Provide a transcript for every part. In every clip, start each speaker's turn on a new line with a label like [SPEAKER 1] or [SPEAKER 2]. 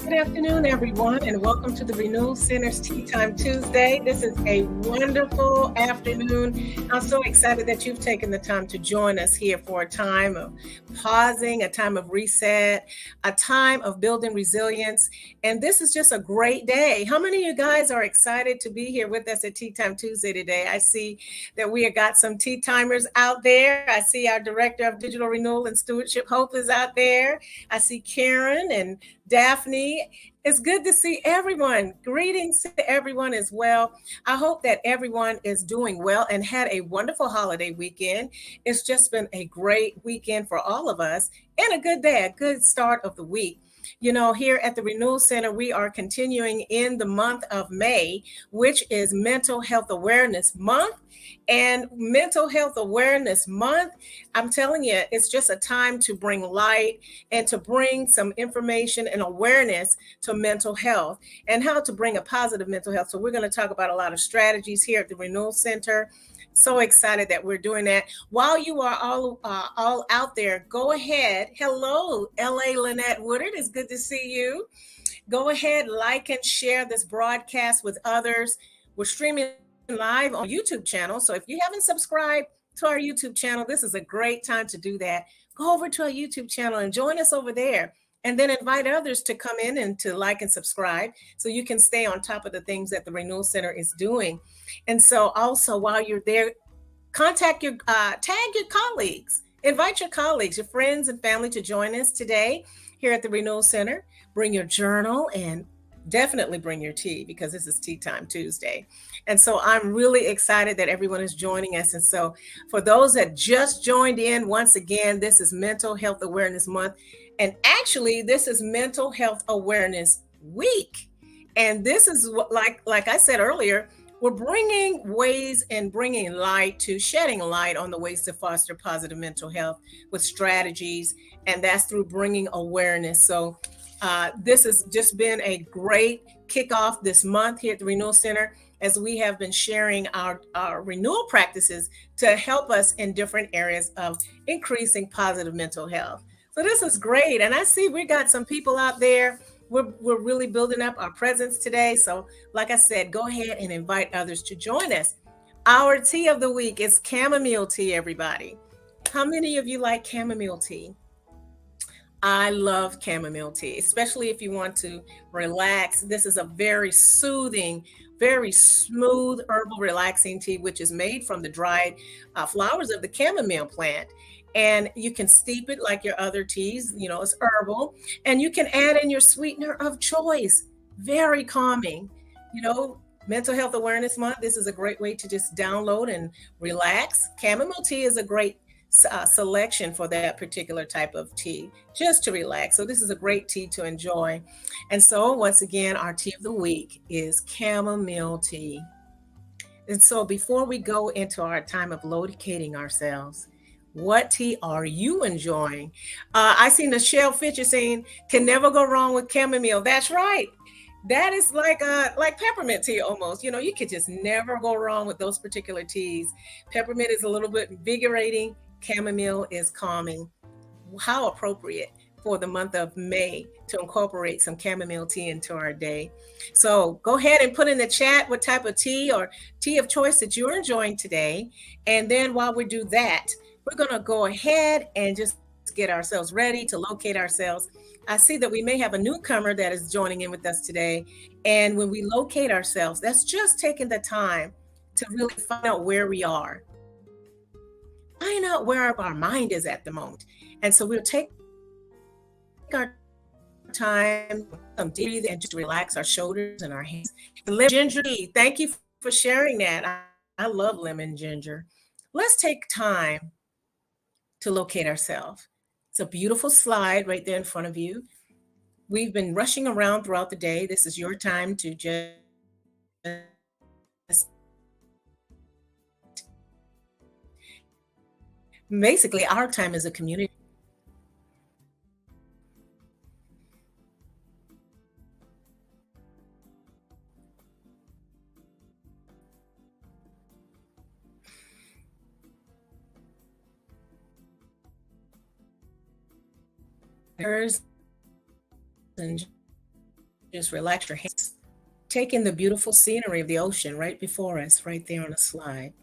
[SPEAKER 1] Good afternoon, everyone, and welcome to the Renewal Center's Tea Time Tuesday. This is a wonderful afternoon. I'm so excited that you've taken the time to join us here for a time of pausing, a time of reset, a time of building resilience. And this is just a great day. How many of you guys are excited to be here with us at Tea Time Tuesday today? I see that we have got some tea timers out there. I see our Director of Digital Renewal and Stewardship, Hope, is out there. I see Karen and Daphne. It's good to see everyone. Greetings to everyone as well. I hope that everyone is doing well and had a wonderful holiday weekend. It's just been a great weekend for all of us and a good day, a good start of the week. You know, here at the Renewal Center, we are continuing in the month of May, which is Mental Health Awareness Month. And Mental Health Awareness Month, I'm telling you, it's just a time to bring light and to bring some information and awareness to mental health and how to bring a positive mental health. So we're going to talk about a lot of strategies here at the Renewal Center. So excited that we're doing that. While you are all out there, go ahead. Hello, LA Lynette Woodard. It's good to see you. Go ahead, like and share this broadcast with others. We're streaming live on YouTube channel. So if you haven't subscribed to our YouTube channel, this is a great time to do that. Go over to our YouTube channel and join us over there. And then invite others to come in and to like and subscribe so you can stay on top of the things that the Renewal Center is doing. And so also while you're there, tag your colleagues, invite your colleagues, your friends and family to join us today here at the Renewal Center. Bring your journal and definitely bring your tea because this is Tea Time Tuesday. And so I'm really excited that everyone is joining us. And so for those that just joined in, once again, this is Mental Health Awareness Month. And actually, this is Mental Health Awareness Week. And this is what, like I said earlier, we're bringing ways and bringing light to shedding light on the ways to foster positive mental health with strategies. And that's through bringing awareness. So this has just been a great kickoff this month here at the Renewal Center as we have been sharing our renewal practices to help us in different areas of increasing positive mental health. So this is great. And I see we got some people out there. We're really building up our presence today. So like I said, go ahead and invite others to join us. Our tea of the week is chamomile tea, everybody. How many of you like chamomile tea? I love chamomile tea, especially if you want to relax. This is a very soothing, very smooth herbal relaxing tea, which is made from the dried flowers of the chamomile plant. And you can steep it like your other teas, you know, it's herbal. And you can add in your sweetener of choice. Very calming. You know, Mental Health Awareness Month, this is a great way to just download and relax. Chamomile tea is a great selection for that particular type of tea, just to relax. So this is a great tea to enjoy. And so once again, our tea of the week is chamomile tea. And so before we go into our time of locating ourselves, what tea are you enjoying? I see Michelle Fitch is saying, can never go wrong with chamomile. That's right. That is like peppermint tea almost. You know, you could just never go wrong with those particular teas. Peppermint is a little bit invigorating. Chamomile is calming. How appropriate for the month of May to incorporate some chamomile tea into our day. So go ahead and put in the chat what type of tea or tea of choice that you're enjoying today. And then while we do that, we're going to go ahead and just get ourselves ready to locate ourselves. I see that we may have a newcomer that is joining in with us today. And when we locate ourselves, that's just taking the time to really find out where we are. Find out where our mind is at the moment. And so we'll take our time, breathe and just relax our shoulders and our hands. Lemon ginger tea. Thank you for sharing that. I love lemon ginger. Let's take time to locate ourselves. It's a beautiful slide right there in front of you. We've been rushing around throughout the day. This is your time to just basically our time as a community. And Just relax your hands. Take in the beautiful scenery of the ocean right before us, right there on the slide.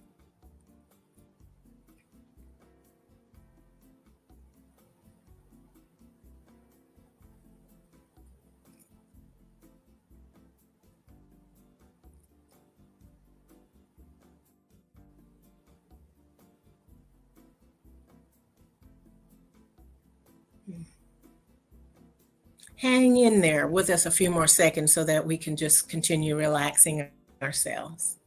[SPEAKER 1] Hang in there with us a few more seconds so that we can just continue relaxing ourselves.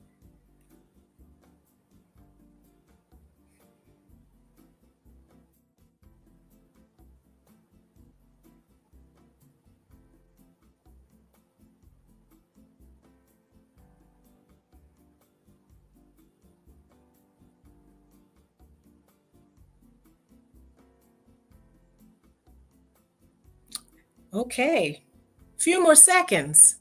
[SPEAKER 1] Okay, few more seconds.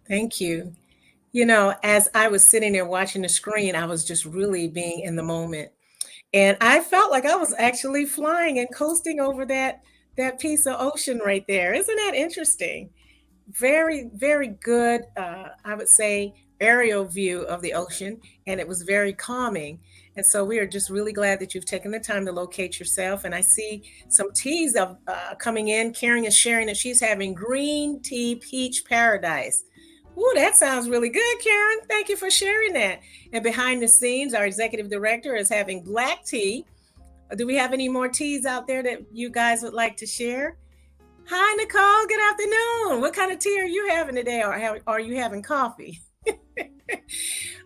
[SPEAKER 1] Thank you. You know, as I was sitting there watching the screen, I was just really being in the moment. And I felt like I was actually flying and coasting over that piece of ocean right there. Isn't that interesting? Very, very good, I would say, aerial view of the ocean, and it was very calming. And so we are just really glad that you've taken the time to locate yourself. And I see some teas of coming in. Karen is sharing that she's having green tea peach paradise. Ooh, that sounds really good, Karen. Thank you for sharing that. And behind the scenes, our executive director is having black tea. Do we have any more teas out there that you guys would like to share? Hi, Nicole. Good afternoon. What kind of tea are you having today? Or are you having coffee?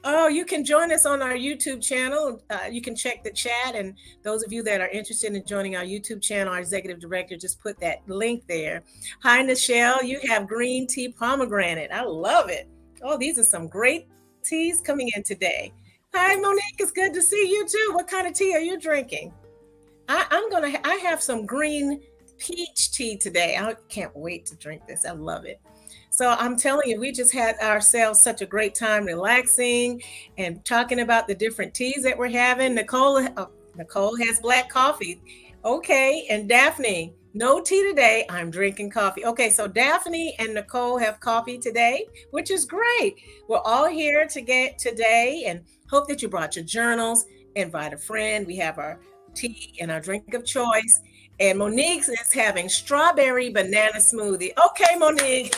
[SPEAKER 1] Oh, you can join us on our YouTube channel. You can check the chat. And those of you that are interested in joining our YouTube channel, our executive director just put that link there. Hi, Nichelle. You have green tea pomegranate. I love it. Oh, these are some great teas coming in today. Hi, Monique. It's good to see you too. What kind of tea are you drinking? I have some green peach tea today. I can't wait to drink this. I love it. So I'm telling you, we just had ourselves such a great time relaxing and talking about the different teas that we're having. Nicole has black coffee. Okay, and Daphne, no tea today. I'm drinking coffee. Okay, so Daphne and Nicole have coffee today, which is great. We're all here to get today and hope that you brought your journals, invite a friend. We have our tea and our drink of choice. And Monique's is having strawberry banana smoothie. Okay, Monique.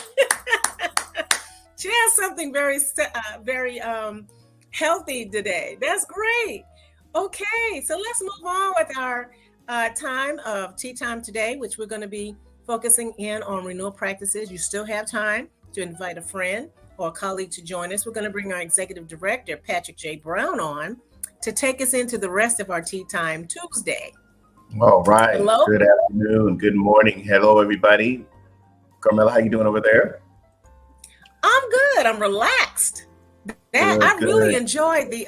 [SPEAKER 1] She has something very healthy today. That's great. Okay, so let's move on with our time of tea time today, which we're going to be focusing in on renewal practices. You still have time to invite a friend or a colleague to join us. We're going to bring our executive director, Patrick J. Brown, on to take us into the rest of our tea time Tuesday.
[SPEAKER 2] All right.
[SPEAKER 1] Hello.
[SPEAKER 2] Good afternoon. Good morning. Hello, everybody. Carmela, how you doing over there?
[SPEAKER 1] I'm good. I'm relaxed. I really enjoyed the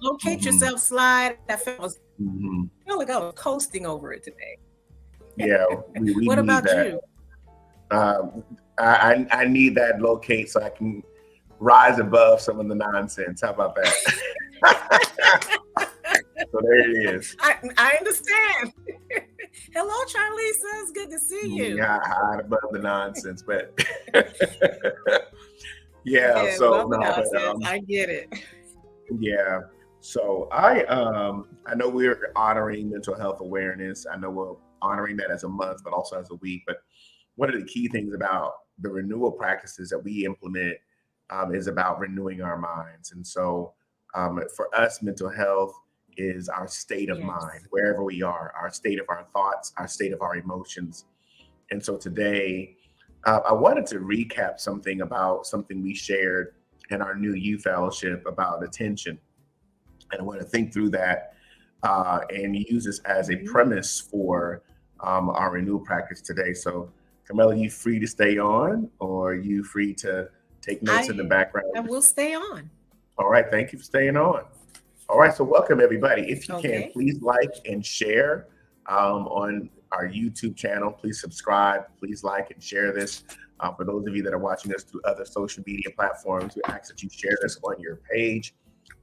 [SPEAKER 1] locate yourself slide. I felt like I was coasting over it today.
[SPEAKER 2] Yeah. We
[SPEAKER 1] what
[SPEAKER 2] need
[SPEAKER 1] about
[SPEAKER 2] that.
[SPEAKER 1] you?
[SPEAKER 2] I need that locate so I can rise above some of the nonsense. How about that? So there it is.
[SPEAKER 1] I understand. Hello, Charlisa. It's good to see you.
[SPEAKER 2] Yeah, hide above the nonsense, but yeah. So no,
[SPEAKER 1] I get it.
[SPEAKER 2] Yeah. So I know we're honoring mental health awareness. I know we're honoring that as a month, but also as a week. But one of the key things about the renewal practices that we implement is about renewing our minds. And so for us, mental health is our state of mind, wherever we are, our state of our thoughts, our state of our emotions. And so today, I wanted to recap something about something we shared in our new youth fellowship about attention. And I want to think through that and use this as a premise for our renewal practice today. So Camilla, you free to stay on, or are you free to take notes in the background?
[SPEAKER 1] I will stay on.
[SPEAKER 2] All right. Thank you for staying on. All right, so welcome everybody. If you can,
[SPEAKER 1] Okay.
[SPEAKER 2] please like and share on our YouTube channel. Please subscribe. Please like and share this. For those of you that are watching us through other social media platforms, we ask that you share this on your page,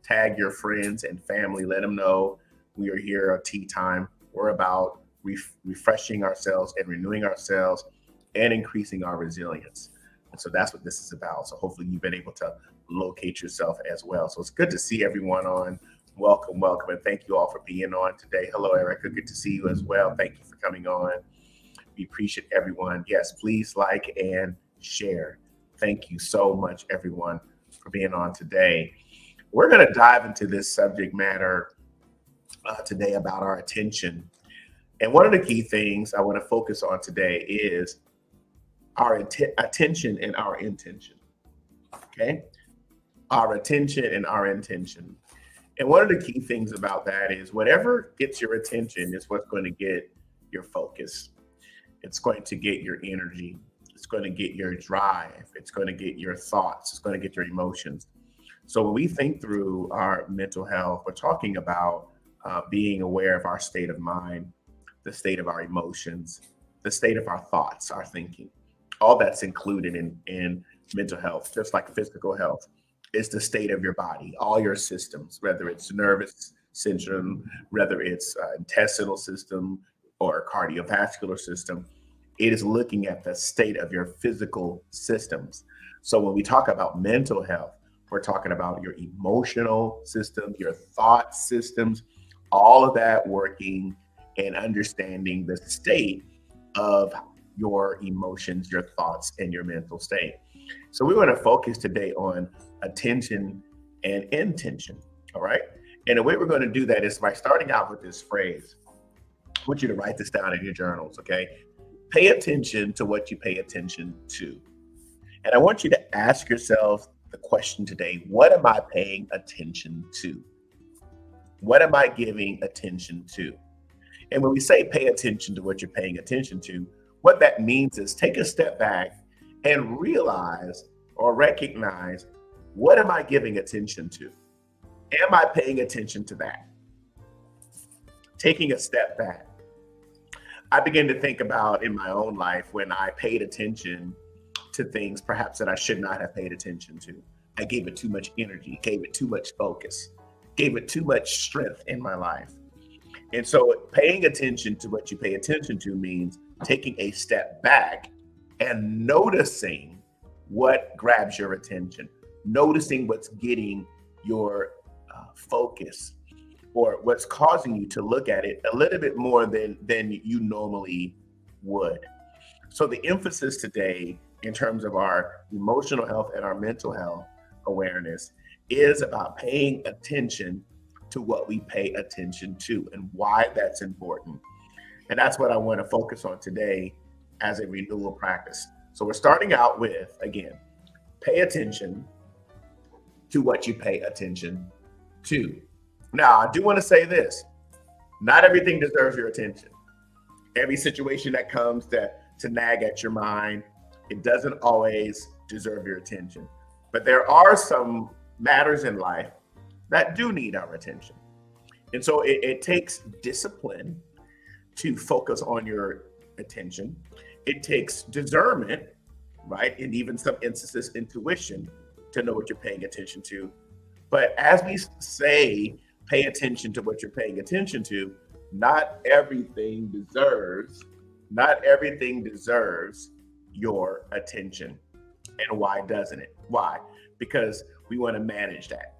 [SPEAKER 2] tag your friends and family, let them know we are here at Tea Time. We're about refreshing ourselves and renewing ourselves and increasing our resilience. And so that's what this is about. So hopefully you've been able to locate yourself as well. So it's good to see everyone on. Welcome, welcome, and thank you all for being on today. Hello, Erica. Good to see you as well. Thank you for coming on. We appreciate everyone. Yes, please like and share. Thank you so much, everyone, for being on today. We're going to dive into this subject matter today about our attention. And one of the key things I want to focus on today is our attention and our intention. Okay? Our attention and our intention. And one of the key things about that is whatever gets your attention is what's going to get your focus. It's going to get your energy. It's going to get your drive. It's going to get your thoughts. It's going to get your emotions. So when we think through our mental health, we're talking about being aware of our state of mind, the state of our emotions, the state of our thoughts, our thinking. All that's included in mental health, just like physical health. It's the state of your body, all your systems, whether it's nervous system, whether it's intestinal system or cardiovascular system. It is looking at the state of your physical systems. So when we talk about mental health, we're talking about your emotional system, your thought systems, all of that working and understanding the state of your emotions, your thoughts, and your mental state. So we want to focus today on attention and intention, all right? And the way we're going to do that is by starting out with this phrase. I want you to write this down in your journals, okay? Pay attention to what you pay attention to. And I want you to ask yourself the question today, what am I paying attention to? What am I giving attention to? And when we say pay attention to what you're paying attention to, what that means is take a step back and realize or recognize, what am I giving attention to? Am I paying attention to that? Taking a step back. I began to think about in my own life when I paid attention to things perhaps that I should not have paid attention to. I gave it too much energy, gave it too much focus, gave it too much strength in my life. And so paying attention to what you pay attention to means taking a step back and noticing what grabs your attention, noticing what's getting your focus or what's causing you to look at it a little bit more than you normally would. So the emphasis today in terms of our emotional health and our mental health awareness is about paying attention to what we pay attention to and why that's important. And that's what I want to focus on today as a renewal practice. So we're starting out with, again, pay attention to what you pay attention to. Now, I do want to say this, not everything deserves your attention. Every situation that comes to nag at your mind, it doesn't always deserve your attention. But there are some matters in life that do need our attention. And so it takes discipline to focus on your attention. It takes discernment, right? And even some instances, intuition to know what you're paying attention to. But as we say, pay attention to what you're paying attention to, not everything deserves your attention. And why doesn't it? Why? Because we want to manage that.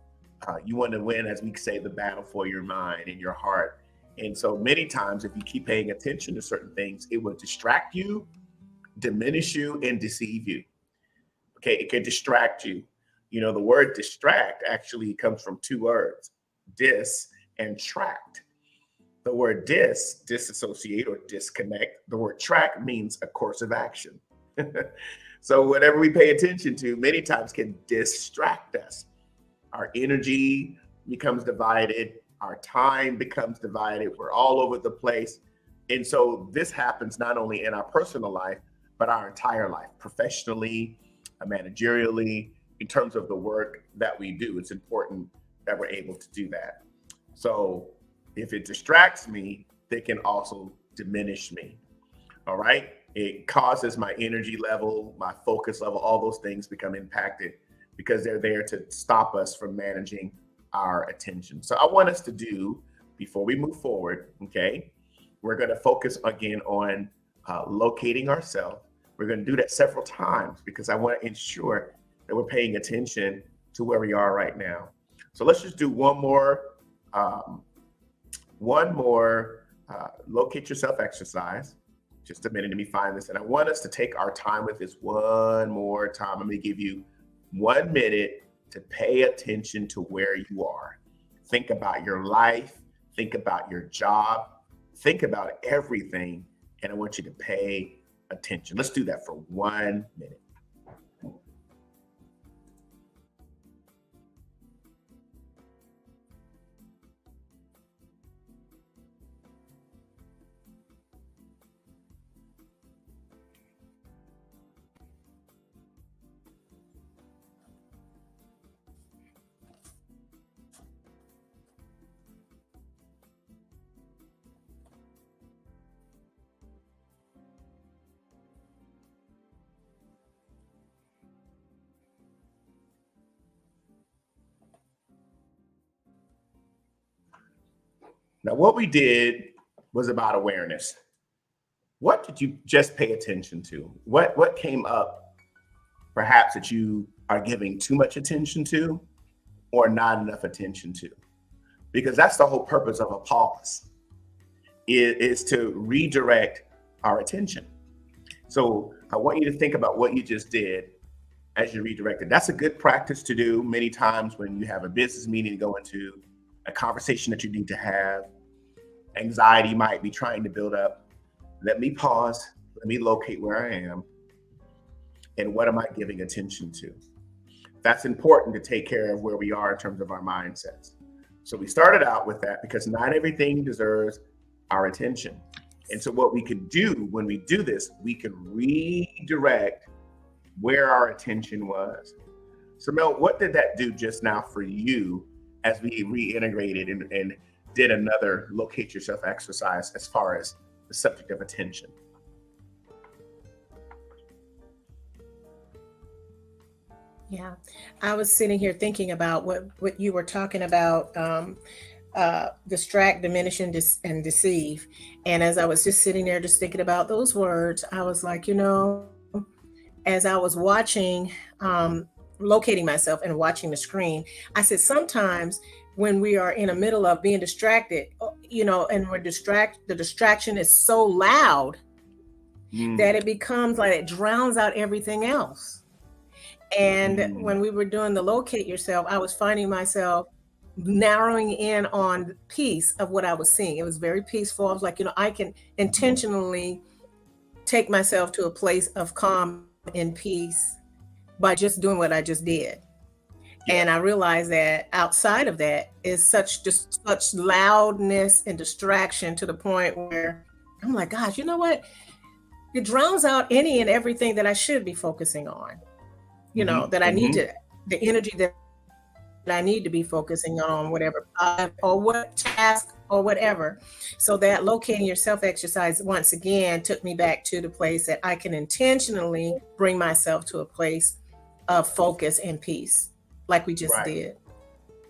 [SPEAKER 2] You want to win, as we say, the battle for your mind and your heart. And so many times, if you keep paying attention to certain things, it will distract you, diminish you, and deceive you. Okay, it can distract you. You know, the word distract actually comes from two words, dis and tract. The word disassociate or disconnect. The word tract means a course of action. So whatever we pay attention to many times can distract us. Our energy becomes divided. Our time becomes divided. We're all over the place. And so this happens not only in our personal life, but our entire life, professionally, managerially, in terms of the work that we do. It's important that we're able to do that. So if it distracts me, they can also diminish me. All right. It causes my energy level, my focus level, all those things become impacted because they're there to stop us from managing our attention. So I want us to do, before we move forward, okay, we're going to focus again on locating ourselves. We're going to do that several times because I want to ensure that we're paying attention to where we are right now. So let's just do um, one more locate yourself exercise. Just a minute, let me find this. And I want us to take our time with this one more time. I'm going to give you 1 minute to pay attention to where you are. Think about your life. Think about your job. Think about everything. And I want you to pay attention. Let's do that for 1 minute. Now, what we did was about awareness. What did you just pay attention to? What came up perhaps that you are giving too much attention to or not enough attention to? Because that's the whole purpose of a pause, is to redirect our attention. So I want you to think about what you just did as you redirected. That's a good practice to do many times when you have a business meeting to go into, a conversation that you need to have. Anxiety might be trying to build up. Let me pause. Let me locate where I am. And what am I giving attention to? That's important to take care of where we are in terms of our mindsets. So we started out with that because not everything deserves our attention. And so what we can do when we do this, we can redirect where our attention was. So Mel, what did that do just now for you as we reintegrated and did another locate yourself exercise as far as the subject of attention?
[SPEAKER 1] Yeah, I was sitting here thinking about what you were talking about, distract, diminish, and deceive. And as I was just sitting there, just thinking about those words, I was like, as I was watching, locating myself and watching the screen, I said, sometimes when we are in the middle of being distracted, and the distraction is so loud that it becomes like it drowns out everything else. And when we were doing the locate yourself, I was finding myself narrowing in on peace of what I was seeing. It was very peaceful. I was like, I can intentionally take myself to a place of calm and peace by just doing what I just did. And I realized that outside of that is such loudness and distraction to the point where I'm like, gosh, you know what? It drowns out any and everything that I should be focusing on. That I need to, the energy that I need to be focusing on whatever or what task or whatever. So that locating yourself exercise once again took me back to the place that I can intentionally bring myself to a place of focus and peace, like we just did.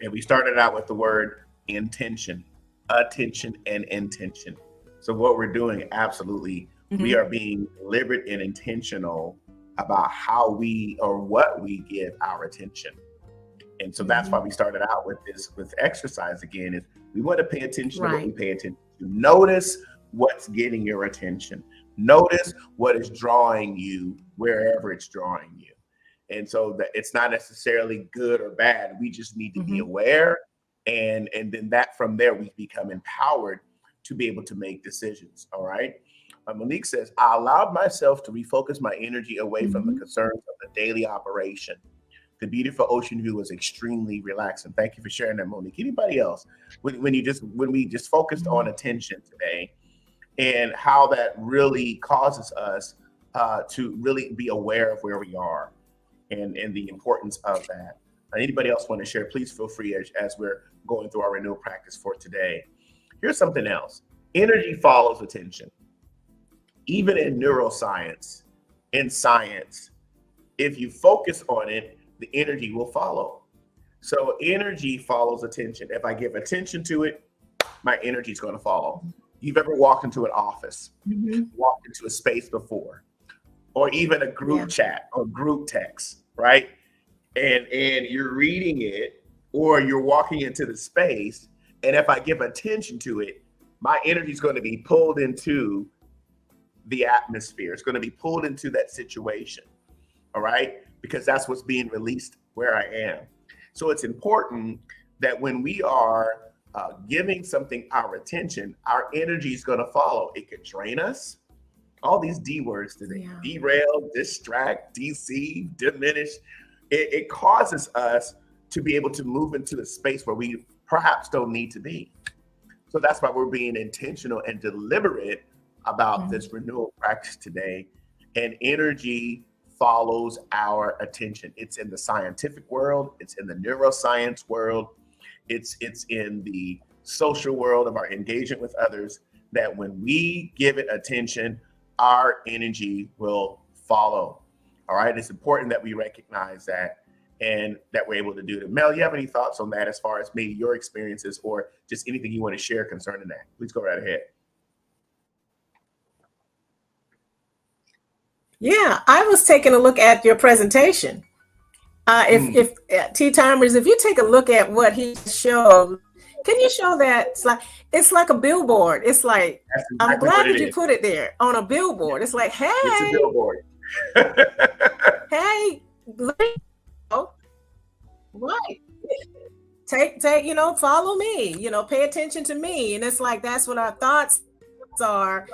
[SPEAKER 2] And we started out with the word intention, attention, and intention. So what we're doing, absolutely, we are being deliberate and intentional about how we or what we give our attention. And so that's why we started out with exercise again, is we want to pay attention to what we pay attention to. Notice what's getting your attention. Notice what is drawing you wherever it's drawing you. And so that it's not necessarily good or bad. We just need to be aware. And then from there, we become empowered to be able to make decisions. All right. Monique says, I allowed myself to refocus my energy away from the concerns of the daily operation. The beautiful ocean view was extremely relaxing. Thank you for sharing that, Monique. Anybody else? When we just focused on attention today and how that really causes us to really be aware of where we are and the importance of that. Anybody else want to share, please feel free as we're going through our renewal practice for today. Here's something else. Energy follows attention. Even in neuroscience, in science, if you focus on it, the energy will follow. So energy follows attention. If I give attention to it, my energy is going to follow. You've ever walked into an office, walked into a space before, or even a group chat or group text, right? And you're reading it, or you're walking into the space, and if I give attention to it, my energy is going to be pulled into the atmosphere. It's going to be pulled into that situation, all right? Because that's what's being released where I am. So it's important that when we are giving something our attention, our energy is going to follow. It could drain us. All these D words today: derail, distract, deceive, diminish. It causes us to be able to move into a space where we perhaps don't need to be. So that's why we're being intentional and deliberate about this renewal practice today. And energy follows our attention. It's in the scientific world, it's in the neuroscience world, it's in the social world of our engagement with others, that when we give it attention, our energy will follow. All right. It's important that we recognize that and that we're able to do it. Mel, you have any thoughts on that as far as maybe your experiences or just anything you want to share concerning that? Please go right ahead.
[SPEAKER 1] Yeah, I was taking a look at your presentation. If Tea Timers, if you take a look at what he showed, can you show that? It's like a billboard. It's like, exactly, I'm glad that you put it there on a billboard. It's like, hey,
[SPEAKER 2] it's a billboard.
[SPEAKER 1] Hey, right. Take, follow me, pay attention to me. And it's like, that's what our thoughts are.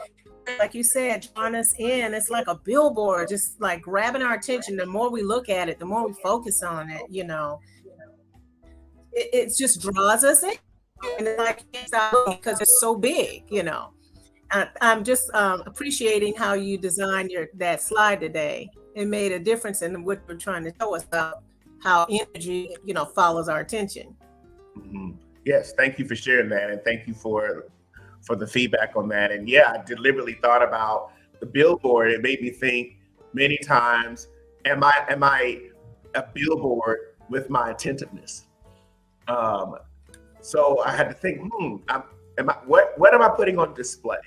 [SPEAKER 1] Like you said, drawing us in. It's like a billboard, just like grabbing our attention. The more we look at it, the more we focus on it, it just draws us in. And it's like, because it's so big, I'm just appreciating how you designed that slide today. It made a difference in what we're trying to show us about how energy, follows our attention.
[SPEAKER 2] Yes, thank you for sharing that, and thank you for the feedback on that. And yeah, I deliberately thought about the billboard. It made me think many times, am I a billboard with my attentiveness? So I had to think, what am I putting on display?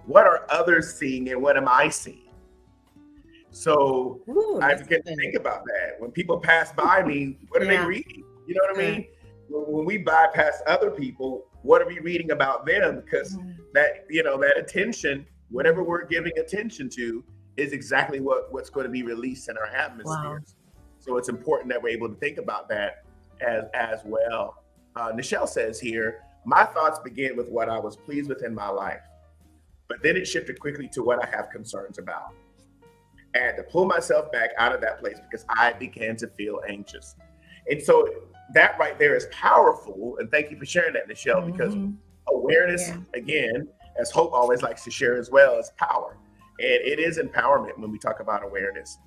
[SPEAKER 2] What are others seeing and what am I seeing? So I began to think about that. When people pass by me, what are they reading? You know what I mean? When we bypass other people, what are we reading about them? Because that attention, whatever we're giving attention to, is exactly what's going to be released in our atmospheres. So it's important that we're able to think about that as well. Nichelle says here, my thoughts began with what I was pleased with in my life, but then it shifted quickly to what I have concerns about. I had to pull myself back out of that place because I began to feel anxious. And so that right there is powerful. And thank you for sharing that, Nichelle, because awareness, again, as Hope always likes to share as well, is power. And it is empowerment when we talk about awareness.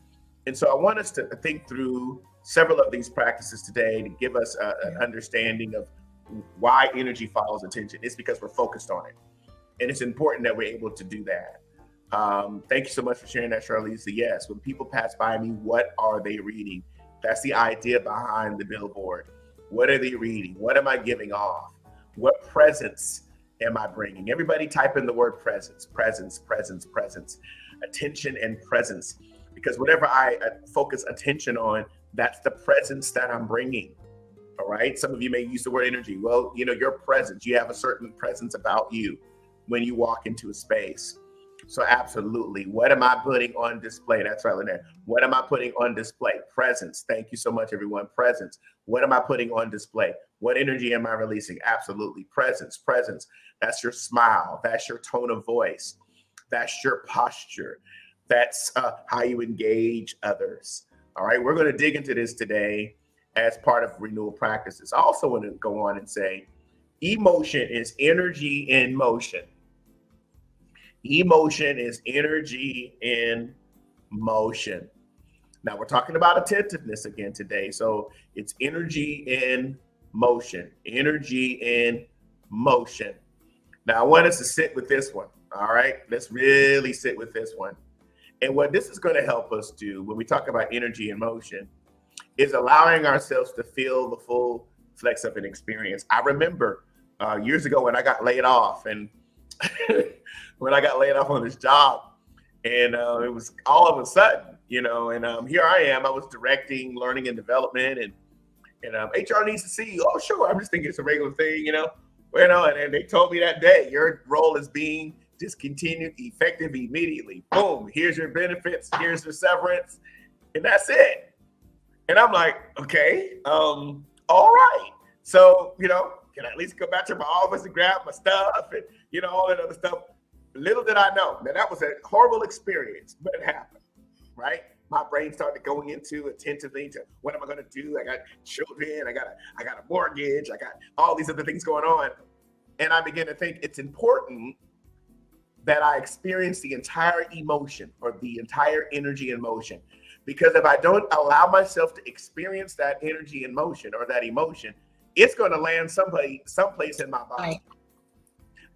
[SPEAKER 2] And so I want us to think through several of these practices today to give us an understanding of why energy follows attention. It's because we're focused on it. And it's important that we're able to do that. Thank you so much for sharing that, Charlize. Yes, when people pass by me, what are they reading? That's the idea behind the billboard. What are they reading? What am I giving off? What presence am I bringing? Everybody type in the word presence, presence, presence, presence, attention and presence. Because whatever I focus attention on, that's the presence that I'm bringing. All right. Some of you may use the word energy. Well, your presence, you have a certain presence about you when you walk into a space. So absolutely. What am I putting on display? That's right, Lynette. What am I putting on display? Presence. Thank you so much, everyone. Presence. What am I putting on display? What energy am I releasing? Absolutely. Presence. Presence. That's your smile. That's your tone of voice. That's your posture. That's how you engage others. All right. We're going to dig into this today as part of renewal practices. I also want to go on and say, emotion is energy in motion. Emotion is energy in motion. Now we're talking about attentiveness again today. So it's energy in motion, energy in motion. Now I want us to sit with this one. All right, let's really sit with this one. And what this is going to help us do when we talk about energy in motion is allowing ourselves to feel the full flex of an experience. I remember years ago when I got laid off, and when I got laid off on this job, and it was all of a sudden, and here I am. I was directing learning and development, and HR needs to see you. Oh, sure. I'm just thinking it's a regular thing, and they told me that day, your role is being discontinued, effective immediately. Boom. Here's your benefits. Here's your severance, and that's it. And I'm like, okay, all right. So, can I at least go back to my office and grab my stuff and, all that other stuff? Little did I know that was a horrible experience, but it happened, right? My brain started going into attentively to what am I going to do? I got children, I got a mortgage, I got all these other things going on. And I began to think it's important that I experience the entire emotion or the entire energy and motion. Because if I don't allow myself to experience that energy and motion or that emotion, it's going to land someplace in my body. Right.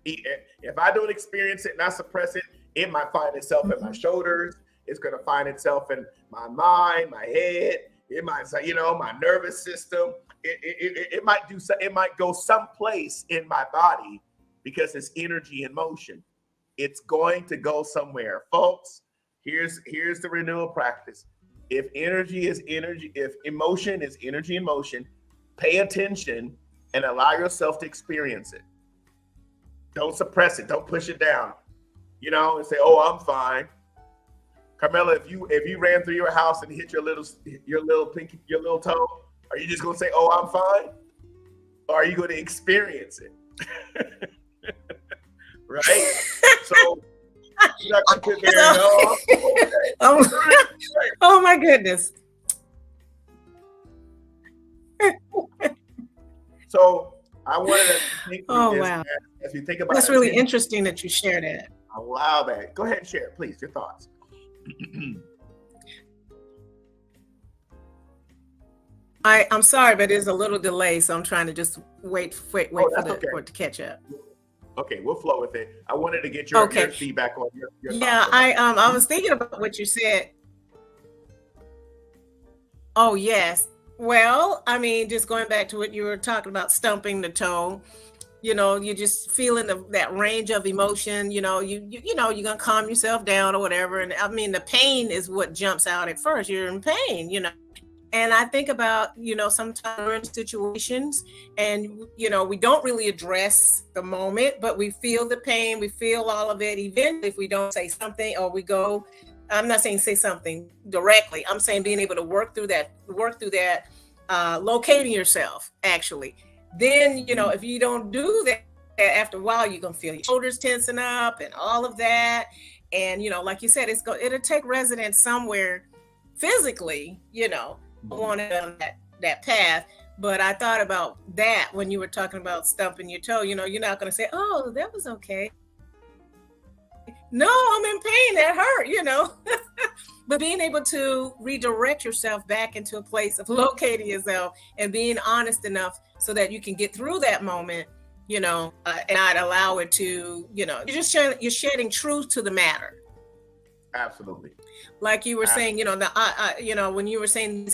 [SPEAKER 2] If I don't experience it and I suppress it, it might find itself in my shoulders. It's going to find itself in my mind, my head. It might say, my nervous system. It might do. It might go someplace in my body because it's energy in motion. It's going to go somewhere, folks. Here's the renewal practice. If energy is energy, if emotion is energy in motion, pay attention and allow yourself to experience it. Don't suppress it. Don't push it down. And say, "Oh, I'm fine." Carmela, if you ran through your house and hit your little toe, are you just gonna say, "Oh, I'm fine," or are you going to experience it? Right? So you're not gonna sit there and
[SPEAKER 1] oh my goodness.
[SPEAKER 2] So I wanted to think through this
[SPEAKER 1] wow.
[SPEAKER 2] as we think about
[SPEAKER 1] that's really interesting that you share that.
[SPEAKER 2] Allow that. Go ahead and share, please, your thoughts.
[SPEAKER 1] I'm sorry, but there's a little delay, so I'm trying to just wait for it to catch up.
[SPEAKER 2] Okay, we'll flow with it. I wanted to get your feedback on your
[SPEAKER 1] thoughts. I was thinking about what you said. Oh, yes. Well, just going back to what you were talking about, stumping the toe, you're just feeling that range of emotion, you're going to calm yourself down or whatever. And the pain is what jumps out at first. You're in pain, And I think about, sometimes we're in situations and, we don't really address the moment, but we feel the pain, we feel all of it. Even if we don't say something or we go, I'm not saying say something directly. I'm saying being able to work through that, locating yourself, actually. Then, if you don't do that, after a while, you're going to feel your shoulders tensing up and all of that. And, like you said, it'll take residence somewhere physically, on that path. But I thought about that when you were talking about stumping your toe. You're not going to say, "Oh, that was okay." No, I'm in pain. That hurt, But being able to redirect yourself back into a place of locating yourself and being honest enough so that you can get through that moment, and not allow it to, you're shedding truth to the matter.
[SPEAKER 2] Absolutely.
[SPEAKER 1] Like you were saying, when you were saying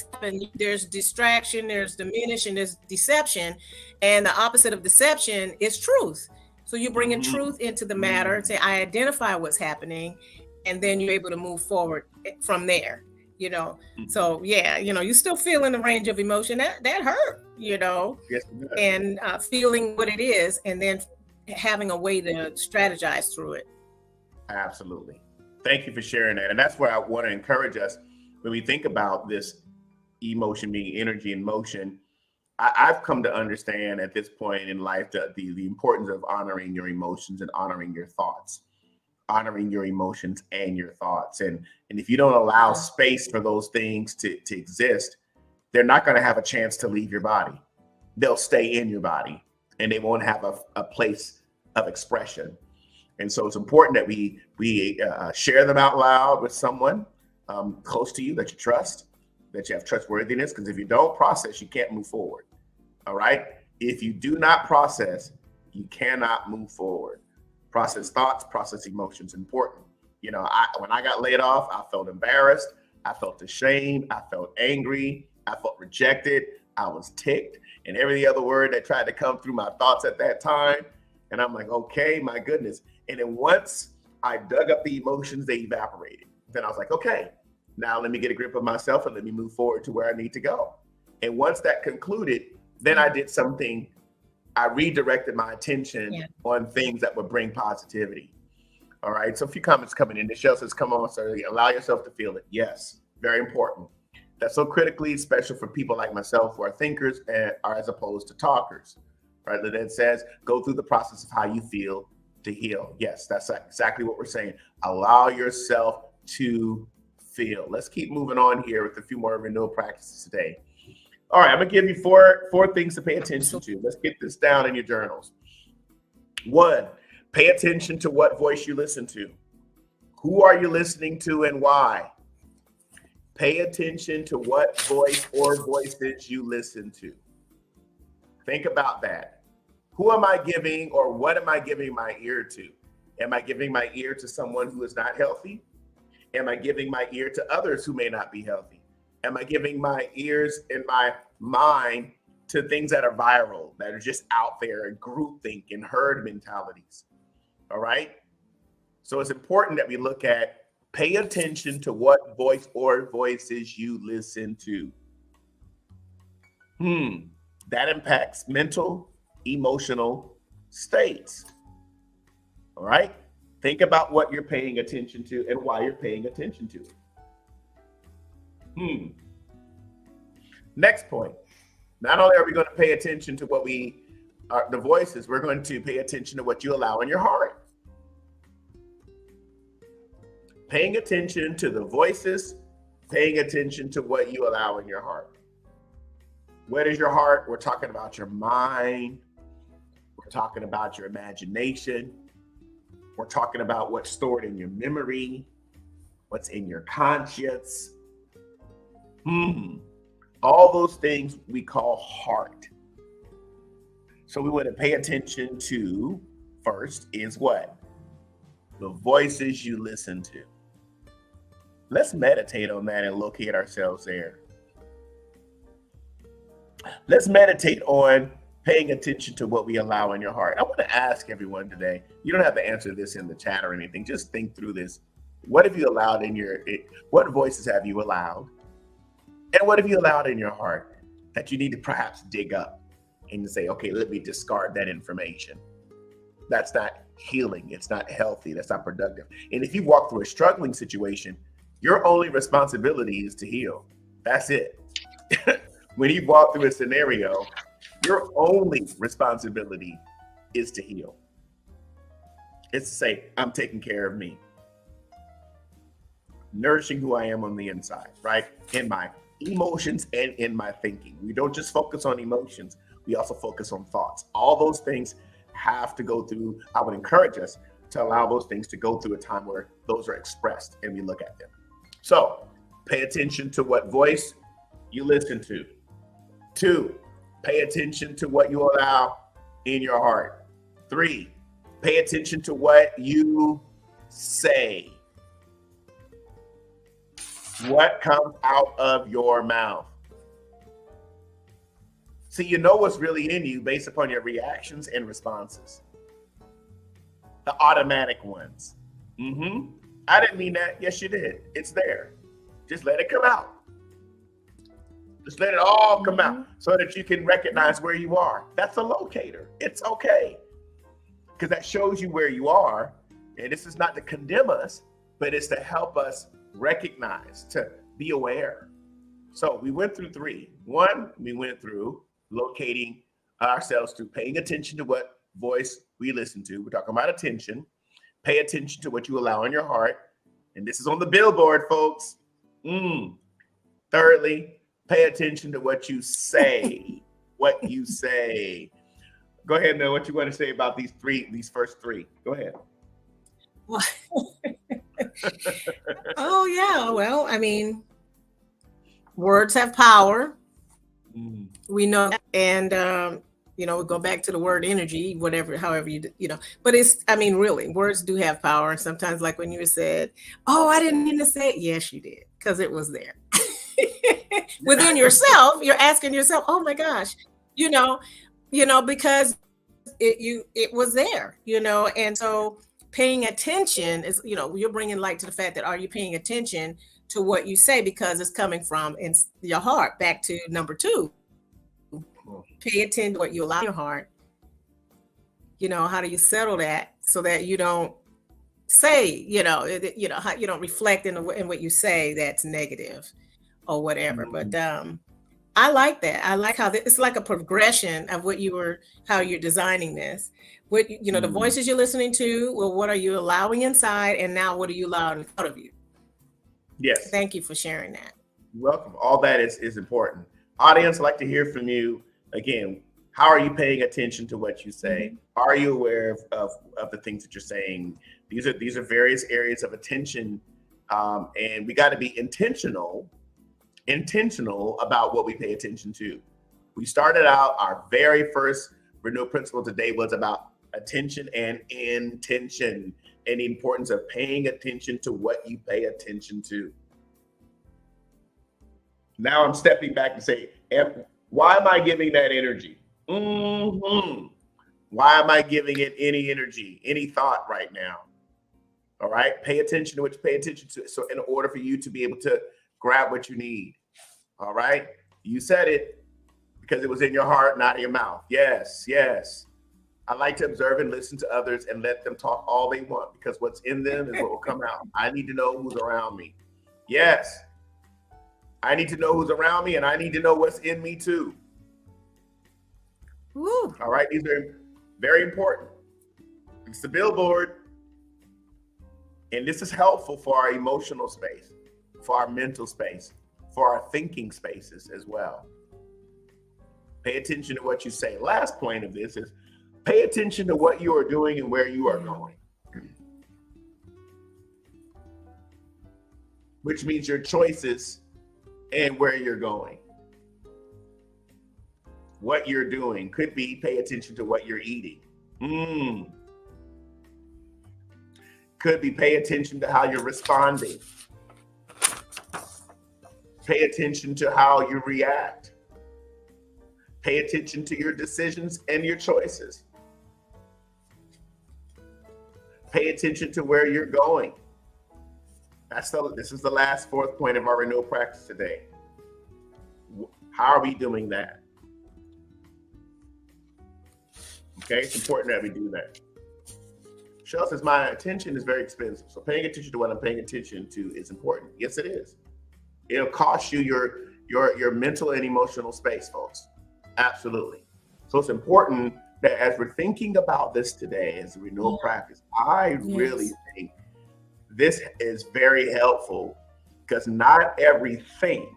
[SPEAKER 1] there's distraction, there's diminish, and there's deception, and the opposite of deception is truth. So you're bringing truth into the matter and say, I identify what's happening, and then you're able to move forward from there, So you're still feeling the range of emotion that hurt,
[SPEAKER 2] Yes,
[SPEAKER 1] and feeling what it is, and then having a way to strategize through it.
[SPEAKER 2] Absolutely. Thank you for sharing that. And that's where I want to encourage us when we think about this emotion being energy in motion. I've come to understand at this point in life the importance of honoring your emotions and honoring your thoughts, honoring your emotions and your thoughts. And if you don't allow space for those things to exist, they're not going to have a chance to leave your body. They'll stay in your body and they won't have a place of expression. And so it's important that we share them out loud with someone close to you that you trust. that you have trustworthiness, because if you don't process, you can't move forward. All right. If you do not process, you cannot move forward. Process thoughts, process emotions. Important. You know, when I got laid off, I felt embarrassed. I felt ashamed. I felt angry. I felt rejected. I was ticked, and every other word that tried to come through my thoughts at that time. And I'm like, okay, my goodness. And then once I dug up the emotions, they evaporated. Then I was like, okay, now let me get a grip of myself and let me move forward to where I need to go. And once that concluded, then I did something. I redirected my attention on things that would bring positivity. All right. So a few comments coming in. Michelle says, come on, sir. Allow yourself to feel it. Yes. Very important. That's so critically special for people like myself who are thinkers and are as opposed to talkers. Right. Lynette says, go through the process of how you feel to heal. Yes, that's exactly what we're saying. Allow yourself to feel. Let's keep moving on here with a few more renewal practices today. All right, I'm gonna give you four things to pay attention to. Let's get this down in your journals. 1, pay attention to what voice you listen to. Who are you listening to and why? Pay attention to what voice or voices you listen to. Think about that. Who am I giving, or what am I giving my ear to? Am I giving my ear to someone who is not healthy? Am I giving my ear to others who may not be healthy? Am I giving my ears and my mind to things that are viral, that are just out there, and groupthink and herd mentalities? All right. So it's important that we look at, pay attention to what voice or voices you listen to. That impacts mental, emotional states. All right. Think about what you're paying attention to and why you're paying attention to it. Next point. Not only are we going to pay attention to what the voices, we're going to pay attention to what you allow in your heart. Paying attention to the voices, paying attention to what you allow in your heart. What is your heart? We're talking about your mind. We're talking about your imagination. We're talking about what's stored in your memory, what's in your conscience. All those things we call heart. So we want to pay attention to, first, is what? The voices you listen to. Let's meditate on that and locate ourselves there. Let's meditate on paying attention to what we allow in your heart. I want to ask everyone today, you don't have to answer this in the chat or anything, just think through this. What have you allowed what voices have you allowed? And what have you allowed in your heart that you need to perhaps dig up and say, okay, let me discard that information? That's not healing. It's not healthy. That's not productive. And if you walk through a struggling situation, your only responsibility is to heal. That's it. When you walk through a scenario, your only responsibility is to heal. It's to say, I'm taking care of me. Nourishing who I am on the inside, right? In my emotions and in my thinking. We don't just focus on emotions. We also focus on thoughts. All those things have to go through. I would encourage us to allow those things to go through a time where those are expressed and we look at them. So pay attention to what voice you listen to. 2, pay attention to what you allow in your heart. 3, pay attention to what you say. What comes out of your mouth? See, you know what's really in you based upon your reactions and responses. The automatic ones. I didn't mean that. Yes, you did. It's there. Just let it come out. Just let it all come out so that you can recognize where you are. That's a locator. It's okay. Because that shows you where you are. And this is not to condemn us, but it's to help us recognize, to be aware. So we went through 3. 1, we went through locating ourselves through paying attention to what voice we listen to. We're talking about attention. Pay attention to what you allow in your heart. And this is on the billboard, folks. Thirdly, pay attention to what you say. What you say. Go ahead, Mel. What you want to say about these first 3? Go ahead.
[SPEAKER 1] Oh, yeah. Well, I mean, Words have power.
[SPEAKER 2] Mm.
[SPEAKER 1] We know that. And, we go back to the word energy, whatever, however but I mean, really, words do have power. And sometimes, like when you said, oh, I didn't mean to say it. Yes, you did, because it was there. Within yourself, you're asking yourself, oh my gosh, because it was there, and so paying attention is, you're bringing light to the fact that, are you paying attention to what you say, because it's coming from in your heart. Back to number 2, pay attention to what you allow in your heart. How do you settle that so that you don't say, how you don't reflect in what you say that's negative or whatever.
[SPEAKER 2] Mm.
[SPEAKER 1] But I like that. I like how it's like a progression of how you're designing this. What the voices you're listening to. Well, what are you allowing inside, and now what are you allowing out of you?
[SPEAKER 2] Yes.
[SPEAKER 1] Thank you for sharing that.
[SPEAKER 2] You're welcome. All that is important. Audience, I'd like to hear from you. Again, how are you paying attention to what you say? Are you aware of the things that you're saying? These are various areas of attention, and we got to be intentional about what we pay attention to. We started out, our very first renewal principle today was about attention and intention, and the importance of paying attention to what you pay attention to. Now I'm stepping back and say, why am I giving that energy? Why am I giving it any energy, any thought right now? All right, pay attention to what you pay attention to. So in order for you to be able to grab what you need, all right, you said it because it was in your heart, not in your mouth. Yes, yes. I like to observe and listen to others and let them talk all they want, because what's in them is what will come out. I need to know who's around me. Yes. I need to know who's around me, and I need to know what's in me too.
[SPEAKER 1] Woo.
[SPEAKER 2] All right, these are very important. It's the billboard. And this is helpful for our emotional space, for our mental space, for our thinking spaces as well. Pay attention to what you say. Last point of this is pay attention to what you are doing and where you are going. Which means your choices and where you're going. What you're doing could be pay attention to what you're eating. Could be pay attention to how you're responding. Pay attention to how you react. Pay attention to your decisions and your choices. Pay attention to where you're going. This is the last fourth point of our renewal practice today. How are we doing that? Okay, it's important that we do that. Shell says, my attention is very expensive. So paying attention to what I'm paying attention to is important. Yes, it is. It'll cost you your mental and emotional space, folks. Absolutely. So it's important that as we're thinking about this today as a renewal practice, I really think this is very helpful, because not everything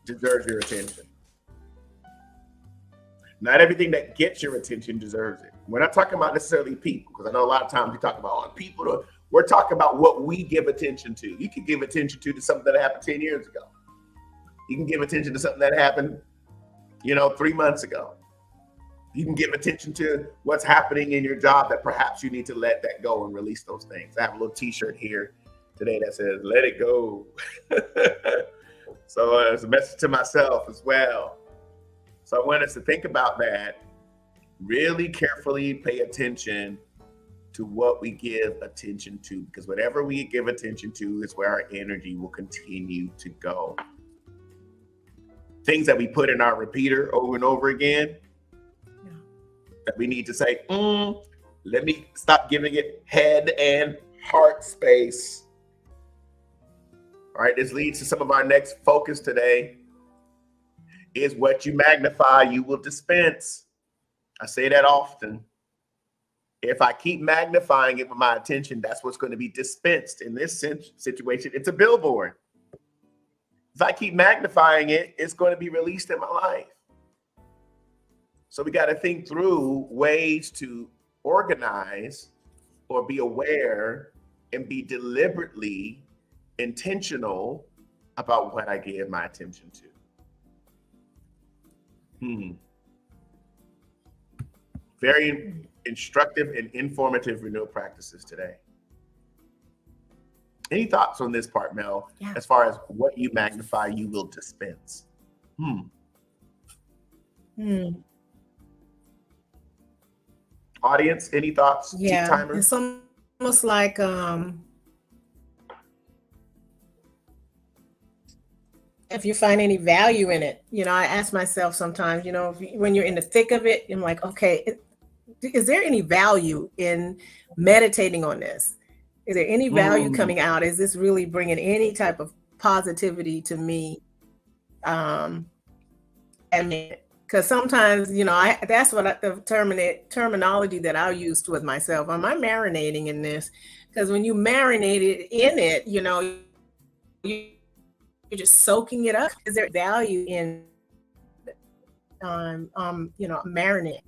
[SPEAKER 2] deserves your attention. Not everything that gets your attention deserves it. We're not talking about necessarily people, because I know a lot of times we talk about people. We're talking about what we give attention to. You can give attention to something that happened 10 years ago. You can give attention to something that happened, 3 months ago. You can give attention to what's happening in your job that perhaps you need to let that go and release those things. I have a little t-shirt here today that says, let it go. So it's a message to myself as well. So I want us to think about that. Really carefully pay attention to what we give attention to, because whatever we give attention to is where our energy will continue to go. Things that we put in our repeater over and over again, that we need to say, let me stop giving it head and heart space. All right, this leads to some of our next focus today, is what you magnify, you will dispense. I say that often. If I keep magnifying it with my attention, that's what's going to be dispensed. In this situation, it's a billboard. If I keep magnifying it, it's going to be released in my life. So we got to think through ways to organize or be aware and be deliberately intentional about what I give my attention to. Very instructive and informative renewal practices today. Any thoughts on this part, Mel, as far as what you magnify, you will dispense? Audience, any thoughts?
[SPEAKER 1] Yeah,
[SPEAKER 2] Timer?
[SPEAKER 1] it's almost like if you find any value in it. I ask myself sometimes, when you're in the thick of it, I'm like, okay, is there any value in meditating on this? Is there any value coming out? Is this really bringing any type of positivity to me? And because sometimes, that's what the terminology that I'll use with myself. Am I marinating in this? Because when you marinate it in it, you're just soaking it up. Is there value in, marinate?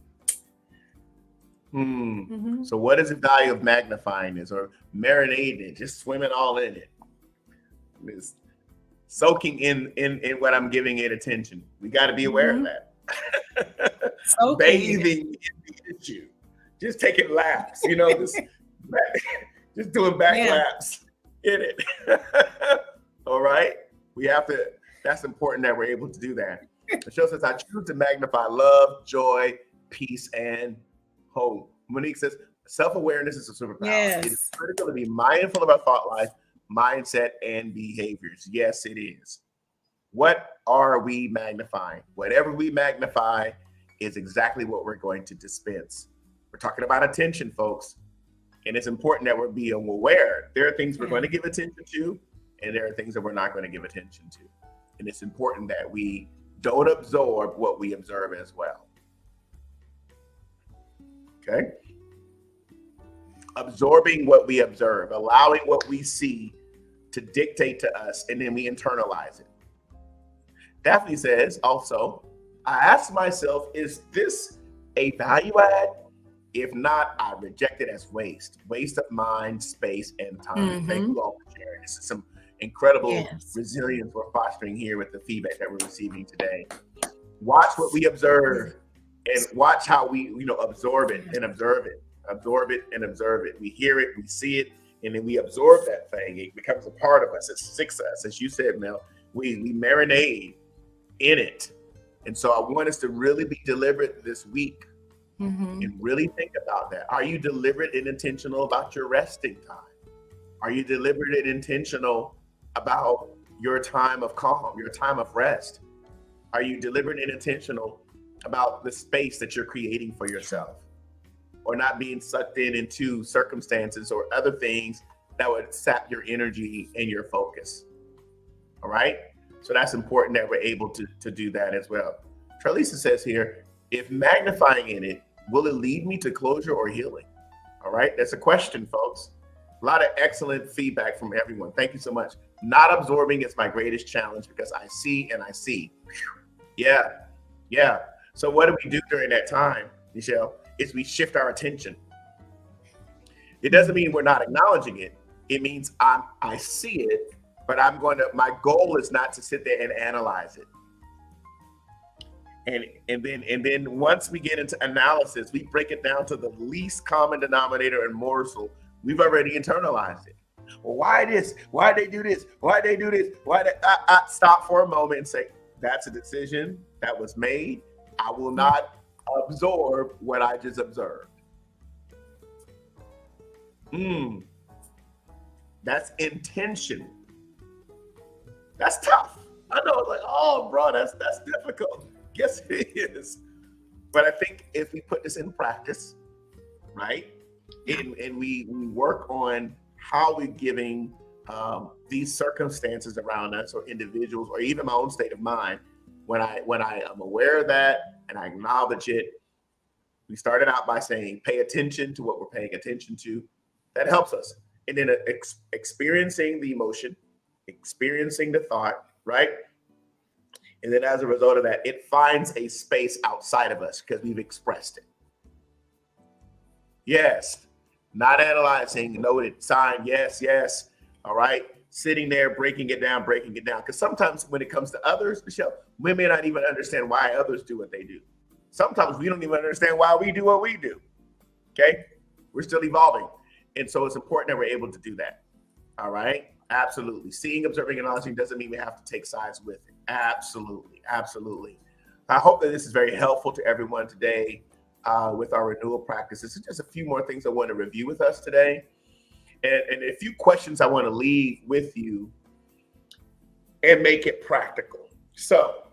[SPEAKER 2] So what is the value of magnifying this or marinating it, just swimming all in it? It's soaking in what I'm giving it attention. We got to be aware of that. Bathing in the issue, just taking laps, just doing back laps in it. All right, we have to. That's important that we're able to do that. The show says, I choose to magnify love, joy, peace, and hope. Monique says, self-awareness is a superpower.
[SPEAKER 1] Yes.
[SPEAKER 2] It is critical to be mindful of our thought life, mindset, and behaviors. Yes, it is. What are we magnifying? Whatever we magnify is exactly what we're going to dispense. We're talking about attention, folks. And it's important that we're being aware. There are things we're going to give attention to, and there are things that we're not going to give attention to. And it's important that we don't absorb what we observe as well. Okay? Absorbing what we observe, allowing what we see to dictate to us, and then we internalize it. Daphne says also, I ask myself, is this a value add? If not, I reject it as waste of mind, space, and time. Thank you all for sharing. This is some incredible resilience we're fostering here with the feedback that we're receiving today. Watch what we observe and watch how we, absorb it and observe it, absorb it and observe it. We hear it, we see it, and then we absorb that thing. It becomes a part of us. It sticks us, as you said, Mel. We marinate in it. And so I want us to really be deliberate this week and really think about that. Are you deliberate and intentional about your resting time? Are you deliberate and intentional about your time of calm, your time of rest? Are you deliberate and intentional about the space that you're creating for yourself, or not being sucked into circumstances or other things that would sap your energy and your focus? All right. So that's important that we're able to do that as well. Tralisa says here, if magnifying in it, will it lead me to closure or healing? All right. That's a question, folks. A lot of excellent feedback from everyone. Thank you so much. Not absorbing is my greatest challenge because I see and I see. Yeah. So what do we do during that time, Michelle, is we shift our attention. It doesn't mean we're not acknowledging it. It means I see it, but my goal is not to sit there and analyze it. And then once we get into analysis, we break it down to the least common denominator and morsel. We've already internalized it. Well, why this? Why they do this? Why they do this? Why they stop for a moment and say, that's a decision that was made. I will not absorb what I just observed. That's intention. That's tough. I know, it's like, oh, bro, that's difficult. Yes, it is. But I think if we put this in practice, right, and we work on how we're giving these circumstances around us or individuals or even my own state of mind, when I am aware of that and I acknowledge it, we started out by saying, pay attention to what we're paying attention to. That helps us. And then experiencing the emotion, experiencing the thought, right? And then as a result of that, it finds a space outside of us because we've expressed it. Yes. Not analyzing, noted, signed, yes. All right. sitting there, breaking it down. Because sometimes when it comes to others, Michelle, we may not even understand why others do what they do. Sometimes we don't even understand why we do what we do. Okay? We're still evolving. And so it's important that we're able to do that. All right? Absolutely. Seeing, observing, and acknowledging doesn't mean we have to take sides with it. Absolutely. Absolutely. I hope that this is very helpful to everyone today with our renewal practices. This is just a few more things I want to review with us today. And a few questions I want to leave with you and make it practical. So,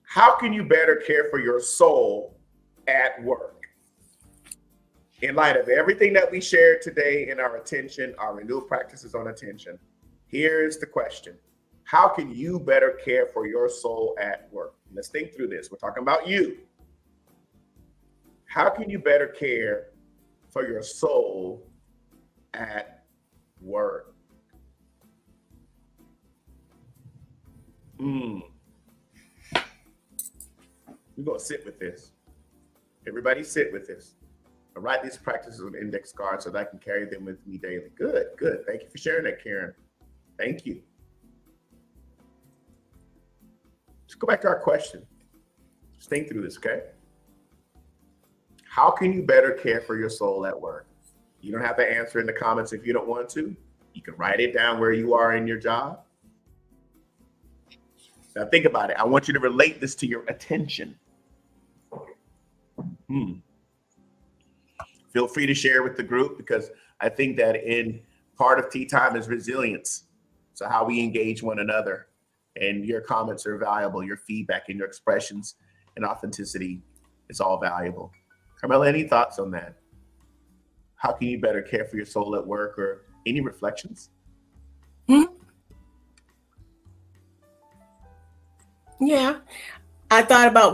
[SPEAKER 2] how can you better care for your soul at work? In light of everything that we shared today in our attention, our renewal practices on attention, here's the question. How can you better care for your soul at work? Let's think through this. We're talking about you. How can you better care for your soul at work? We're going to sit with this. Everybody sit with this. I write these practices on index cards so that I can carry them with me daily. Good. Thank you for sharing that, Karen. Thank you. Let's go back to our question. Let's think through this, okay? How can you better care for your soul at work? You don't have to answer in the comments if you don't want to. You can write it down where you are in your job. Now think about it. I want you to relate this to your attention. Feel free to share with the group, because I think that in part of Tea Time is resilience. So how we engage one another, and your comments are valuable. Your feedback and your expressions and authenticity is all valuable. Carmela, any thoughts on that? How can you better care for your soul at work, or any reflections?
[SPEAKER 1] Yeah. I thought about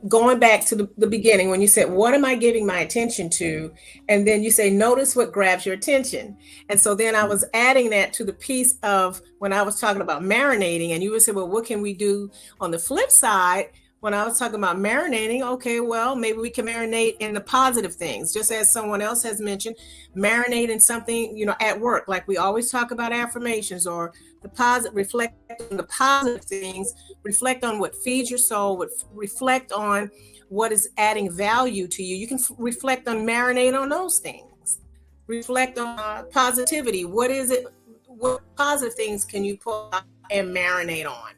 [SPEAKER 1] going back to the beginning when you said, what am I giving my attention to? And then you say, notice what grabs your attention. And so then I was adding that to the piece of when I was talking about marinating, and you would say, well, what can we do on the flip side? When I was talking about marinating, okay, well, maybe we can marinate in the positive things, just as someone else has mentioned, marinate in something, at work, like we always talk about affirmations, or the positive, reflect on the positive things, reflect on what feeds your soul, reflect on what is adding value to you. You can reflect on, marinate on those things, reflect on positivity. What is it? What positive things can you pull out and marinate on?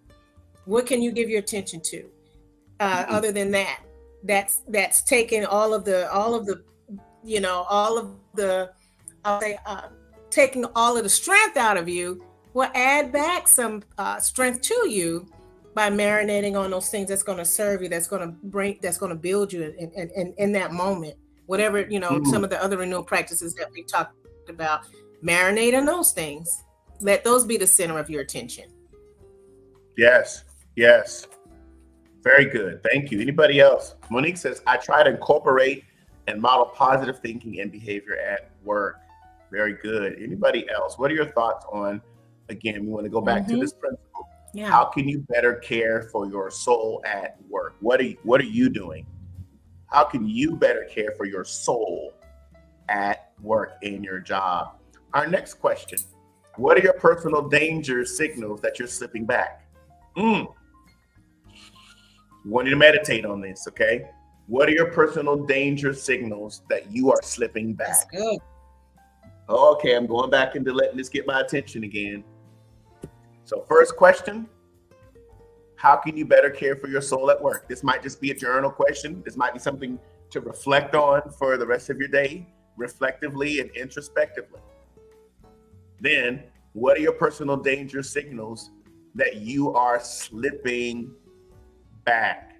[SPEAKER 1] What can you give your attention to? Other than that, that's taking all of the, I'll say, taking all of the strength out of you, will add back some strength to you by marinating on those things that's going to serve you, that's going to build you in that moment. Whatever, some of the other renewal practices that we talked about, marinate on those things. Let those be the center of your attention.
[SPEAKER 2] Yes. Very good. Thank you. Anybody else? Monique says, I try to incorporate and model positive thinking and behavior at work. Very good. Anybody else? What are your thoughts on, again, we want to go back to this principle. Yeah. How can you better care for your soul at work? What are you doing? How can you better care for your soul at work in your job? Our next question, what are your personal danger signals that you're slipping back? We want you to meditate on this, okay? What are your personal danger signals that you are slipping back?
[SPEAKER 1] That's good.
[SPEAKER 2] Okay, I'm going back into letting this get my attention again. So first question, how can you better care for your soul at work? This might just be a journal question. This might be something to reflect on for the rest of your day, reflectively and introspectively. Then, what are your personal danger signals that you are slipping back?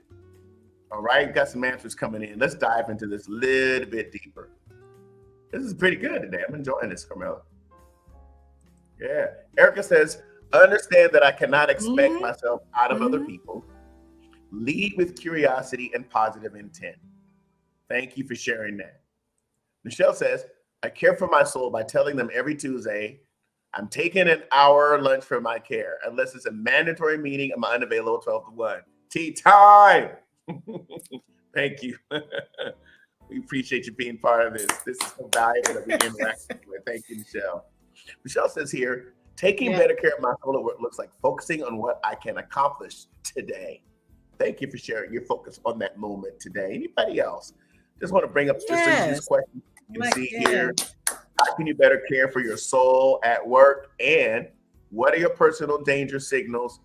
[SPEAKER 2] All right, got some answers coming in. Let's dive into this a little bit deeper. This is pretty good today. I'm enjoying this, Carmela. Yeah. Erica says, understand that I cannot expect myself out of other people. Lead with curiosity and positive intent. Thank you for sharing that. Michelle says, I care for my soul by telling them every Tuesday, I'm taking an hour lunch for my care. Unless it's a mandatory meeting, I'm unavailable 12 to 1. Tea time. Thank you. We appreciate you being part of this. This is so valuable that we interact with. Thank you, Michelle. Michelle says here, Taking
[SPEAKER 1] Yeah.
[SPEAKER 2] better care of my soul at work looks like focusing on what I can accomplish today. Thank you for sharing your focus on that moment today. Anybody else? Just want to bring up just some of these
[SPEAKER 1] Yes.
[SPEAKER 2] questions you can
[SPEAKER 1] Like,
[SPEAKER 2] see
[SPEAKER 1] yeah.
[SPEAKER 2] here. How can you better care for your soul at work? And what are your personal danger signals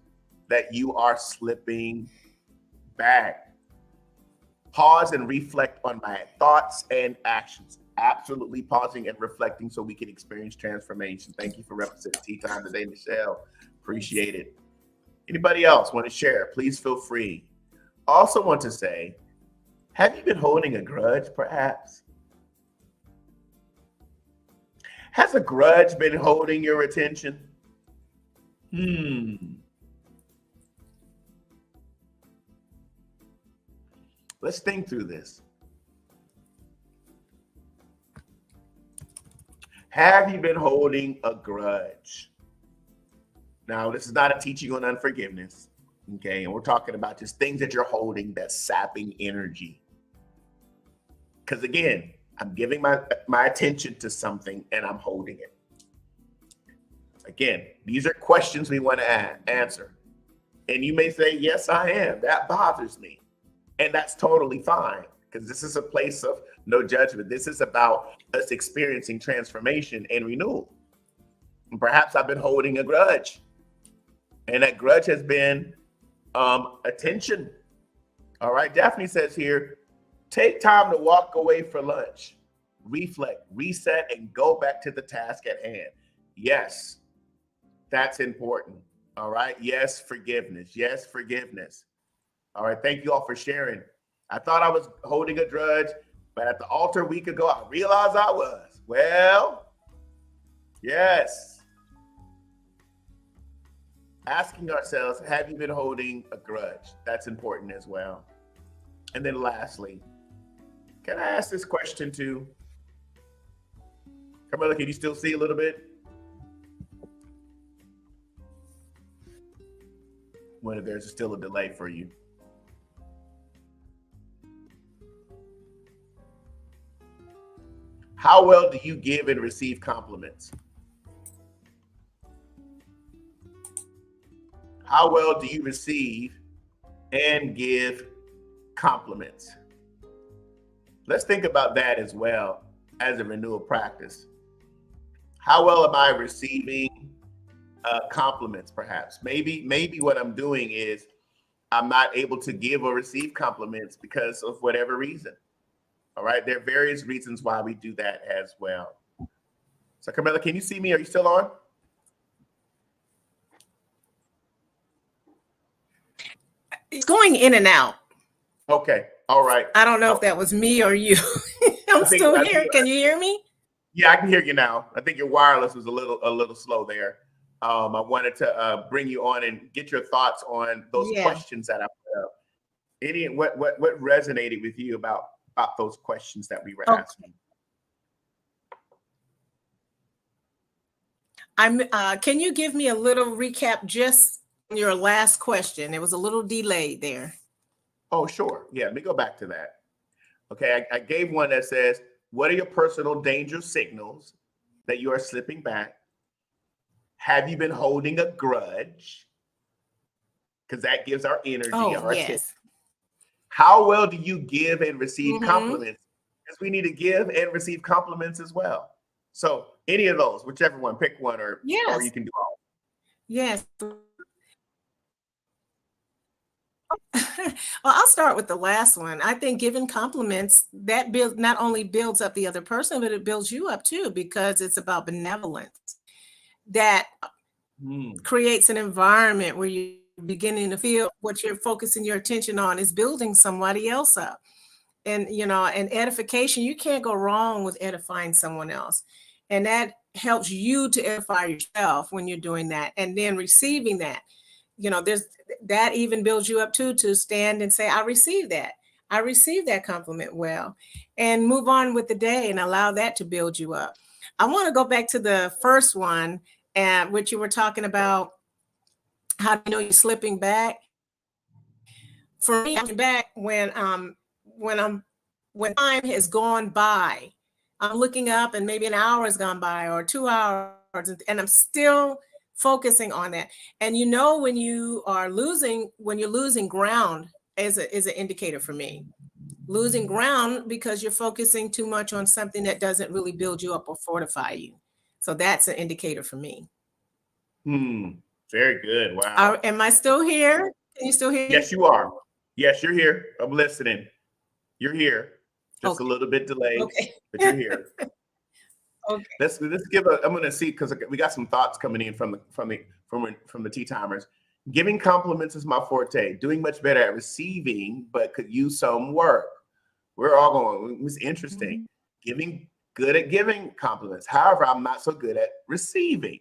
[SPEAKER 2] that you are slipping back? Pause and reflect on my thoughts and actions. Absolutely pausing and reflecting so we can experience transformation. Thank you for representing Tea Time today, Michelle. Appreciate it. Anybody else want to share? Please feel free. Also want to say, have you been holding a grudge perhaps? Has a grudge been holding your attention? Let's think through this. Have you been holding a grudge? Now, this is not a teaching on unforgiveness, okay? And we're talking about just things that you're holding that's sapping energy. Because again, I'm giving my attention to something and I'm holding it. Again, these are questions we want to answer. And you may say, yes, I am. That bothers me. And that's totally fine, because this is a place of no judgment. This is about us experiencing transformation and renewal. And perhaps I've been holding a grudge. And that grudge has been attention. All right. Daphne says here, take time to walk away for lunch, reflect, reset, and go back to the task at hand. Yes, that's important. All right. Yes, forgiveness. Yes, forgiveness. All right. Thank you all for sharing. I thought I was holding a grudge, but at the altar a week ago, I realized I was. Well, yes. Asking ourselves, have you been holding a grudge? That's important as well. And then lastly, can I ask this question too? Carmela, can you still see a little bit? Whether there's still a delay for you. How well do you give and receive compliments? How well do you receive and give compliments? Let's think about that as well as a renewal practice. How well am I receiving compliments, perhaps? Maybe what I'm doing is I'm not able to give or receive compliments because of whatever reason. All right, there are various reasons why we do that as well. So Carmela, can you see me? Are you still on?
[SPEAKER 1] It's going in and out.
[SPEAKER 2] Okay, all right.
[SPEAKER 1] I don't know if that was me or you. I'm still here. Can you hear me?
[SPEAKER 2] Yeah, I can hear you now. I think your wireless was a little slow there. I wanted to bring you on and get your thoughts on those questions that I put up. What resonated with you about those questions that we were asking?
[SPEAKER 1] Can you give me a little recap just on your last question? It was a little delayed there.
[SPEAKER 2] Oh, sure. Yeah, let me go back to that. Okay, I gave one that says, what are your personal danger signals that you are slipping back? Have you been holding a grudge? Because that gives our energy, our attention. How well do you give and receive compliments? Because we need to give and receive compliments as well. So any of those, whichever one, pick one, or you can do all.
[SPEAKER 1] Yes. Well, I'll start with the last one. I think giving compliments, that not only builds up the other person, but it builds you up too, because it's about benevolence. That creates an environment where you're beginning to feel what you're focusing your attention on is building somebody else up. And, and edification, you can't go wrong with edifying someone else. And that helps you to edify yourself when you're doing that. And then receiving that, that even builds you up too, to stand and say, I received that. I received that compliment well, and move on with the day and allow that to build you up. I want to go back to the first one, which you were talking about, how do you know you're slipping back? For me, I'm back when time has gone by. I'm looking up and maybe an hour has gone by or 2 hours, and I'm still focusing on that. And when you're losing ground is an indicator for me. Losing ground because you're focusing too much on something that doesn't really build you up or fortify you. So that's an indicator for me.
[SPEAKER 2] Very good. Wow.
[SPEAKER 1] Am I still here? Can you still hear me?
[SPEAKER 2] Yes, you are. Yes, you're here. I'm listening. You're here. Just a little bit delayed, but you're here.
[SPEAKER 1] Okay.
[SPEAKER 2] Let's give I'm going to see, because we got some thoughts coming in from the tea timers. Giving compliments is my forte. Doing much better at receiving, but could use some work. We're all going. It's interesting. Good at giving compliments. However, I'm not so good at receiving.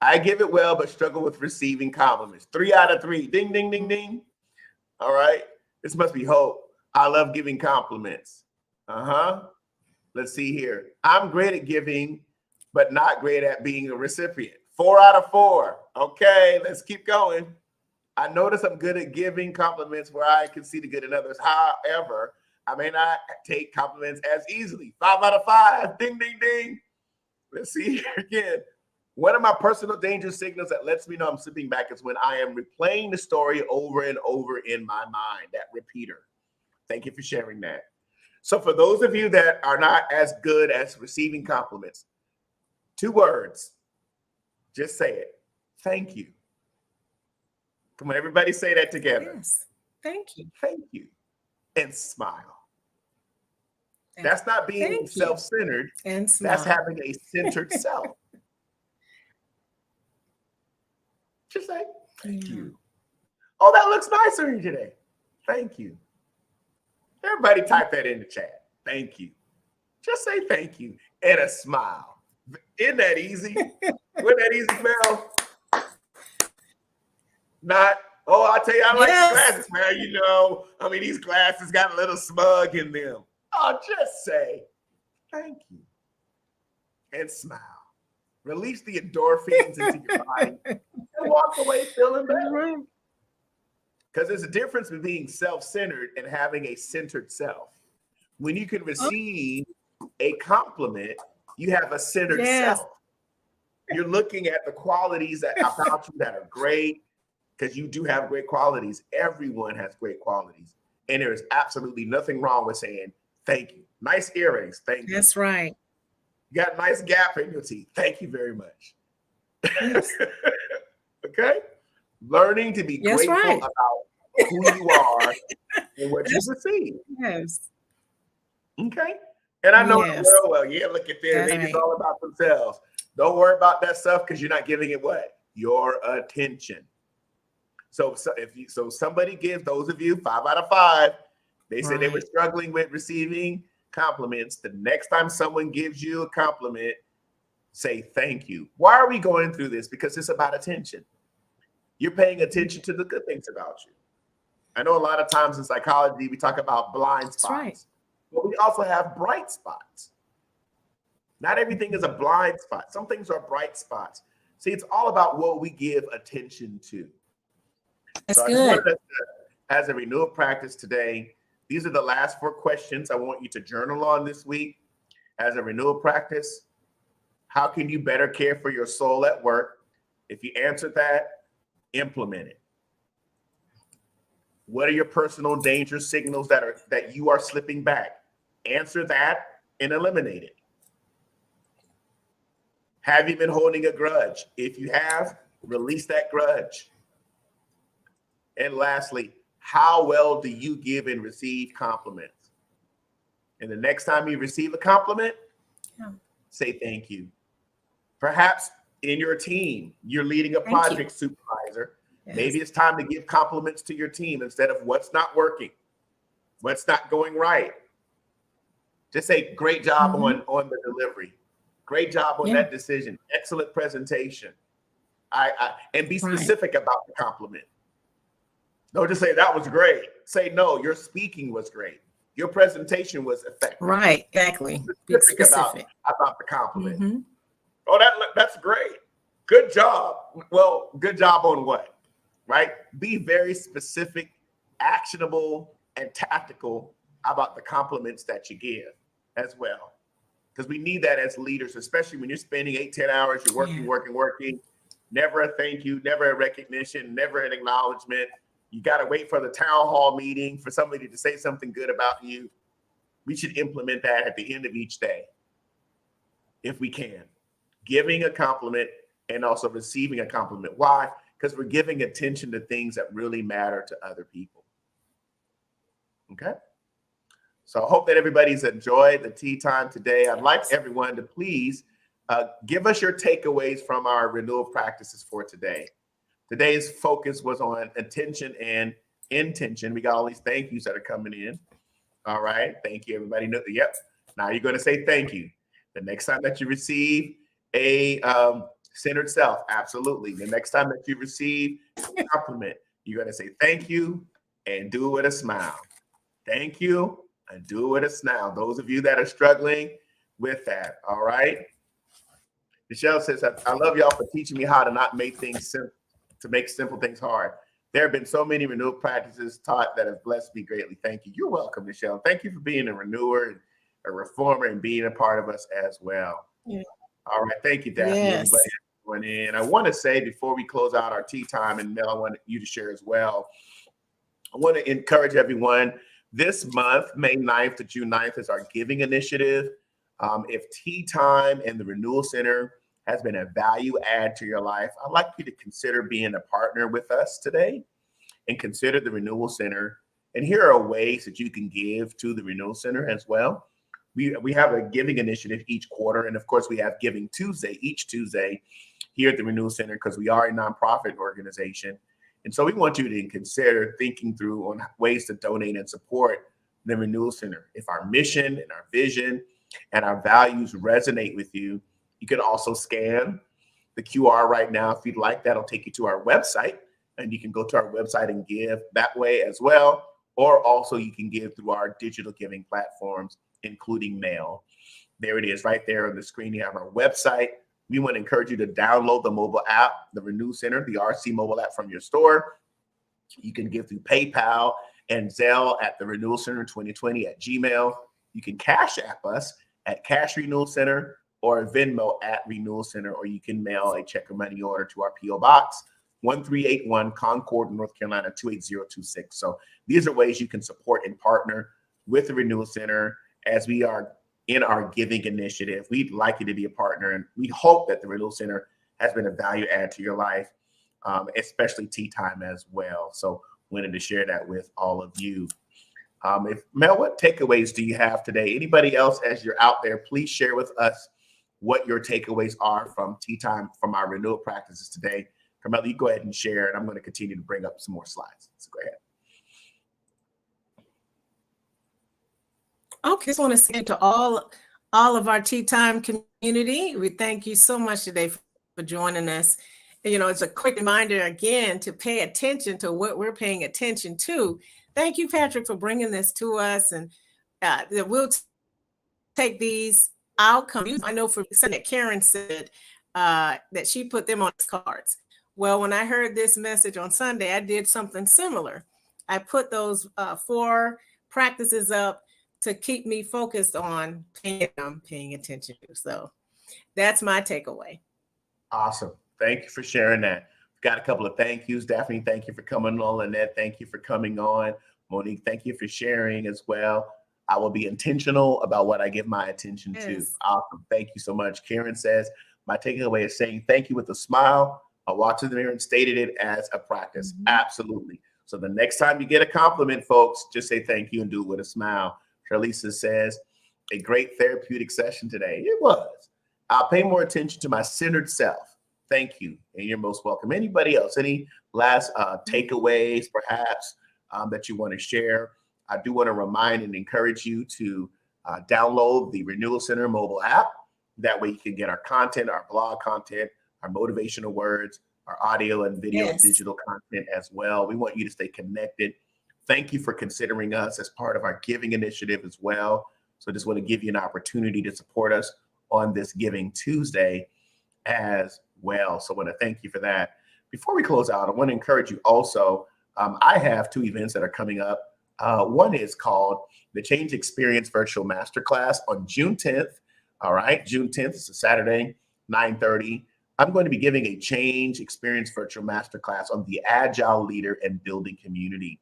[SPEAKER 2] I give it well, but struggle with receiving compliments. 3 out of 3. Ding, ding, ding, ding. All right. This must be hope. I love giving compliments. Let's see here. I'm great at giving, but not great at being a recipient. 4 out of 4. Okay, let's keep going. I notice I'm good at giving compliments where I can see the good in others. However, I may not take compliments as easily. 5 out of 5. Ding, ding, ding. Let's see here again. One of my personal danger signals that lets me know I'm slipping back is when I am replaying the story over and over in my mind, that repeater. Thank you for sharing that. So for those of you that are not as good as receiving compliments, 2 words, just say it. Thank you. Come on, everybody say that together.
[SPEAKER 1] Yes. Thank you.
[SPEAKER 2] Thank you. And smile. That's not being self-centered.
[SPEAKER 1] And smile.
[SPEAKER 2] That's having a centered self. Just say, thank you. Oh, that looks nicer here today. Thank you. Everybody type that in the chat. Thank you. Just say thank you and a smile. Isn't that easy? Wasn't that easy, Mel? Not, I tell you, I like the glasses, man. These glasses got a little smug in them. Oh, just say thank you and smile. Release the endorphins into your body and walk away feeling better. Because there's a difference between being self-centered and having a centered self. When you can receive a compliment, you have a centered self. You're looking at the qualities about you that are great, because you do have great qualities. Everyone has great qualities. And there is absolutely nothing wrong with saying thank you. Nice earrings. Thank you.
[SPEAKER 1] That's right.
[SPEAKER 2] You got a nice gap in your teeth. Thank you very much. Yes. Okay? Learning to be grateful about who you are and what you receive.
[SPEAKER 1] Yes.
[SPEAKER 2] Okay? And I know it well. Look at this. They just all about themselves. Don't worry about that stuff, because you're not giving it what? Your attention. So if somebody gives, those of you 5 out of 5, they said they were struggling with receiving compliments. The next time someone gives you a compliment, say thank you. Why are we going through this? Because it's about attention. You're paying attention to the good things about you. I know a lot of times in psychology, we talk about blind spots, but we also have bright spots. Not everything is a blind spot. Some things are bright spots. See, it's all about what we give attention to.
[SPEAKER 1] That's good.
[SPEAKER 2] As a renewal practice today, these are the last 4 questions I want you to journal on this week. As a renewal practice, how can you better care for your soul at work? If you answered that, implement it. What are your personal danger signals that you are slipping back? Answer that and eliminate it. Have you been holding a grudge? If you have, release that grudge. And lastly, how well do you give and receive compliments? And the next time you receive a compliment, say thank you. Perhaps in your team, you're leading a project supervisor. Yes. Maybe it's time to give compliments to your team instead of what's not working, what's not going right. Just say great job on the delivery. Great job on that decision. Excellent presentation. And be specific about the compliment. Don't just say that was great. Say no, your speaking was great. Your presentation was effective.
[SPEAKER 1] Right, exactly. Be specific
[SPEAKER 2] about the compliment. Oh, that's great. Good job. Well, good job on what? Right? Be very specific, actionable, and tactical about the compliments that you give as well. because we need that as leaders, especially when you're spending 8, 10 hours, you're working, never a thank you, never a recognition, never an acknowledgement. You got to wait for the town hall meeting for somebody to say something good about you. We should implement that at the end of each day, if we can. Giving a compliment and also receiving a compliment. Why? Because we're giving attention to things that really matter to other people. Okay? So I hope that everybody's enjoyed the tea time today. I'd like everyone to please give us your takeaways from our renewal practices for today. Today's focus was on attention and intention. We got all these thank yous that are coming in. All right. Thank you, everybody. Yep. Now you're going to say thank you. The next time that you receive a centered self, absolutely. The next time that you receive a compliment, you're going to say thank you and do it with a smile. Thank you and do it with a smile. Those of you that are struggling with that, all right? Michelle says, I love y'all for teaching me how to not make things simple, to make simple things hard. There have been so many renewal practices taught that have blessed me greatly. Thank you. You're welcome, Michelle. Thank you for being a renewer and a reformer and being a part of us as well. Yeah. All right. Thank you, Daphne.
[SPEAKER 1] Yes.
[SPEAKER 2] Everybody going in. I want to say before we close out our tea time, and Mel, I want you to share as well. I want to encourage everyone. This month, May 9th to June 9th, is our giving initiative. If Tea Time and the Renewal Center has been a value add to your life, I'd like you to consider being a partner with us today and consider the Renewal Center. And here are ways that you can give to the Renewal Center as well. We have a giving initiative each quarter. And of course, we have Giving Tuesday, each Tuesday here at the Renewal Center, because we are a nonprofit organization. And so we want you to consider thinking through on ways to donate and support the Renewal Center. If our mission and our vision and our values resonate with you, you can also scan the QR right now. If you'd like, that'll take you to our website, and you can go to our website and give that way as well. Or also you can give through our digital giving platforms, including mail. There it is right there on the screen. You have our website. We want to encourage you to download the mobile app, the Renew Center, the RC mobile app from your store. You can give through PayPal and Zelle at the Renewal Center 2020 at Gmail. You can Cash App us at Cash Renewal Center or Venmo at Renewal Center, or you can mail a check or money order to our P.O. Box 1381 Concord, North Carolina 28026. So these are ways you can support and partner with the Renewal Center as we are in our giving initiative. We'd like you to be a partner, and we hope that the Renewal Center has been a value add to your life, especially Tea Time as well. So wanted to share that with all of you. Mel, what takeaways do you have today? Anybody else, as you're out there, please share with us what your takeaways are from Tea Time, from our renewal practices today. Carmela, you go ahead and share, and I'm going to continue to bring up some more slides. So go ahead.
[SPEAKER 1] Okay, I just want to say to all of our Tea Time community, we thank you so much today for joining us. You know, it's a quick reminder again to pay attention to what we're paying attention to. Thank you, Patrick, for bringing this to us, and that we'll take these outcomes. I know for something that Karen said that she put them on cards. Well, when I heard this message on Sunday, I did something similar. I put those 4 practices up to keep me focused on paying attention to. So that's my takeaway.
[SPEAKER 2] Awesome. Thank you for sharing that. We've got a couple of thank yous. Daphne, thank you for coming on. Lynette, thank you for coming on. Monique, thank you for sharing as well. I will be intentional about what I give my attention to. Awesome. Thank you so much. Karen says, my takeaway is saying thank you with a smile. I walked in the mirror and stated it as a practice. Mm-hmm. Absolutely. So the next time you get a compliment, folks, just say thank you and do it with a smile. Charlisa says, a great therapeutic session today. It was. I'll pay more attention to my centered self. Thank you. And you're most welcome. Anybody else? Any last takeaways, perhaps, that you want to share? I do want to remind and encourage you to download the Renewal Center mobile app. That way you can get our content, our blog content, our motivational words, our audio and video and digital content as well. We want you to stay connected. Thank you for considering us as part of our giving initiative as well. So I just want to give you an opportunity to support us on this Giving Tuesday as well. So I want to thank you for that. Before we close out, I want to encourage you also. I have 2 events that are coming up. One is called the Change Experience Virtual Masterclass on June 10th. All right, June 10th is a Saturday, 9:30. I'm going to be giving a change experience virtual masterclass on the agile leader and building community.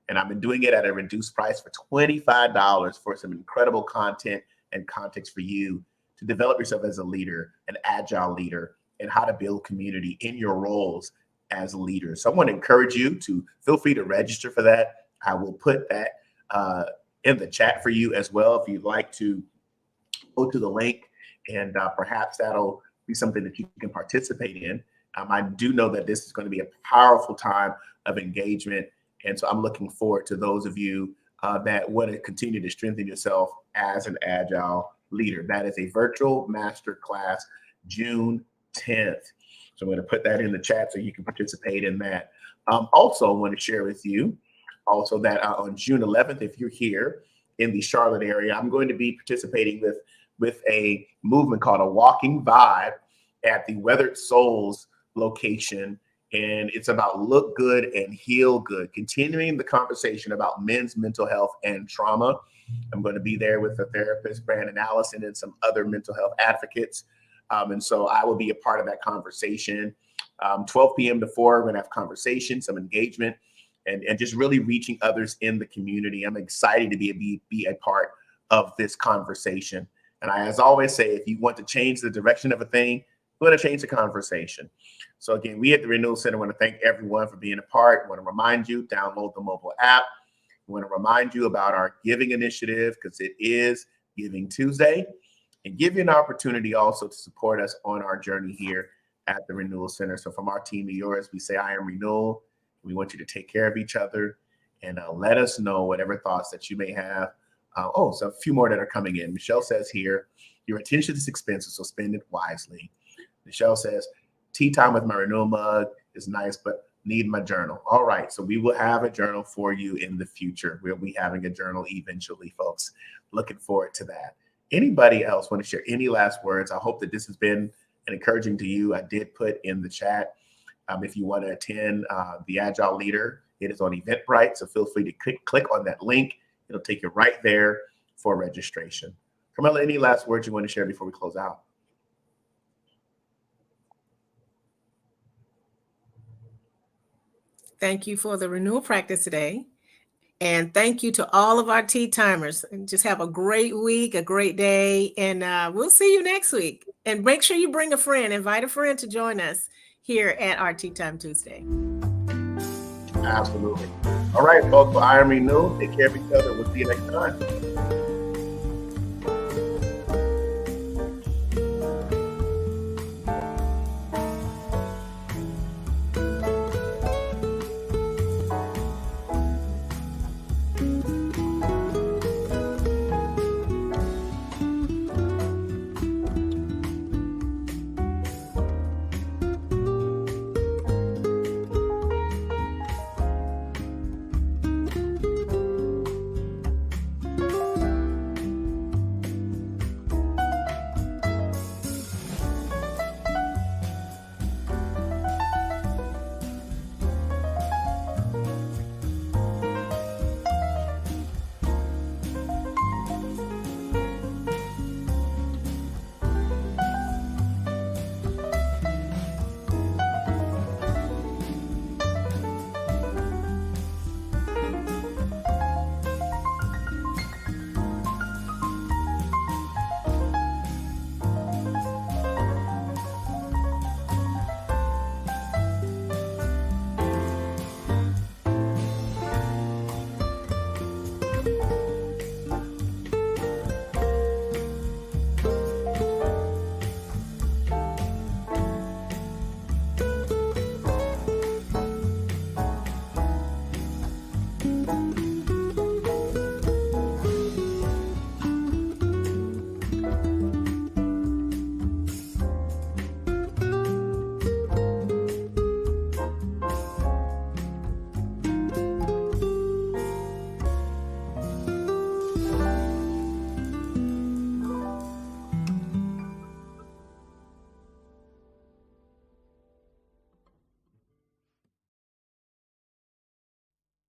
[SPEAKER 2] And I've been doing it at a reduced price for $25 for some incredible content and context for you to develop yourself as a leader, an agile leader, and how to build community in your roles as leaders. So I want to encourage you to feel free to register for that. I will put that in the chat for you as well if you'd like to go to the link, and perhaps that'll be something that you can participate in. I do know that this is going to be a powerful time of engagement, and so I'm looking forward to those of you that want to continue to strengthen yourself as an agile leader. That is a virtual masterclass, June 10th. So I'm going to put that in the chat so you can participate in that. Also, I want to share with you also that on June 11th, if you're here in the Charlotte area, I'm going to be participating with a movement called a Walking Vibe at the Weathered Souls location. And it's about look good and heal good, continuing the conversation about men's mental health and trauma. I'm going to be there with the therapist, Brandon Allison, and some other mental health advocates. And so I will be a part of that conversation. 12 p.m. to 4, we're going to have conversation, some engagement, and just really reaching others in the community. I'm excited to be a part of this conversation. And I, as always, say, if you want to change the direction of a thing, we're going to change the conversation. So again, we at the Renewal Center want to thank everyone for being a part. We want to remind you, download the mobile app. We want to remind you about our giving initiative because it is Giving Tuesday, and give you an opportunity also to support us on our journey here at the Renewal Center. So from our team to yours, we say, I am Renewal. We want you to take care of each other and let us know whatever thoughts that you may have. So a few more that are coming in. Michelle says here, your attention is expensive, so spend it wisely. Michelle says, tea time with my Renewal mug is nice, but need my journal. All right, so we will have a journal for you in the future. We'll be having a journal eventually, folks. Looking forward to that. Anybody else want to share any last words? I hope that this has been encouraging to you. I did put in the chat if you want to attend the Agile Leader. It is on Eventbrite, so feel free to click on that link. It'll take you right there for registration. Carmela, any last words you want to share before we close out?
[SPEAKER 1] Thank you for the renewal practice today. And thank you to all of our tea timers. Just have a great week, a great day, and we'll see you next week. And make sure you bring a friend, invite a friend to join us here at our Tea Time Tuesday.
[SPEAKER 2] Absolutely. All right, folks, well, I am Renewal. Take care of each other. We'll see you next time.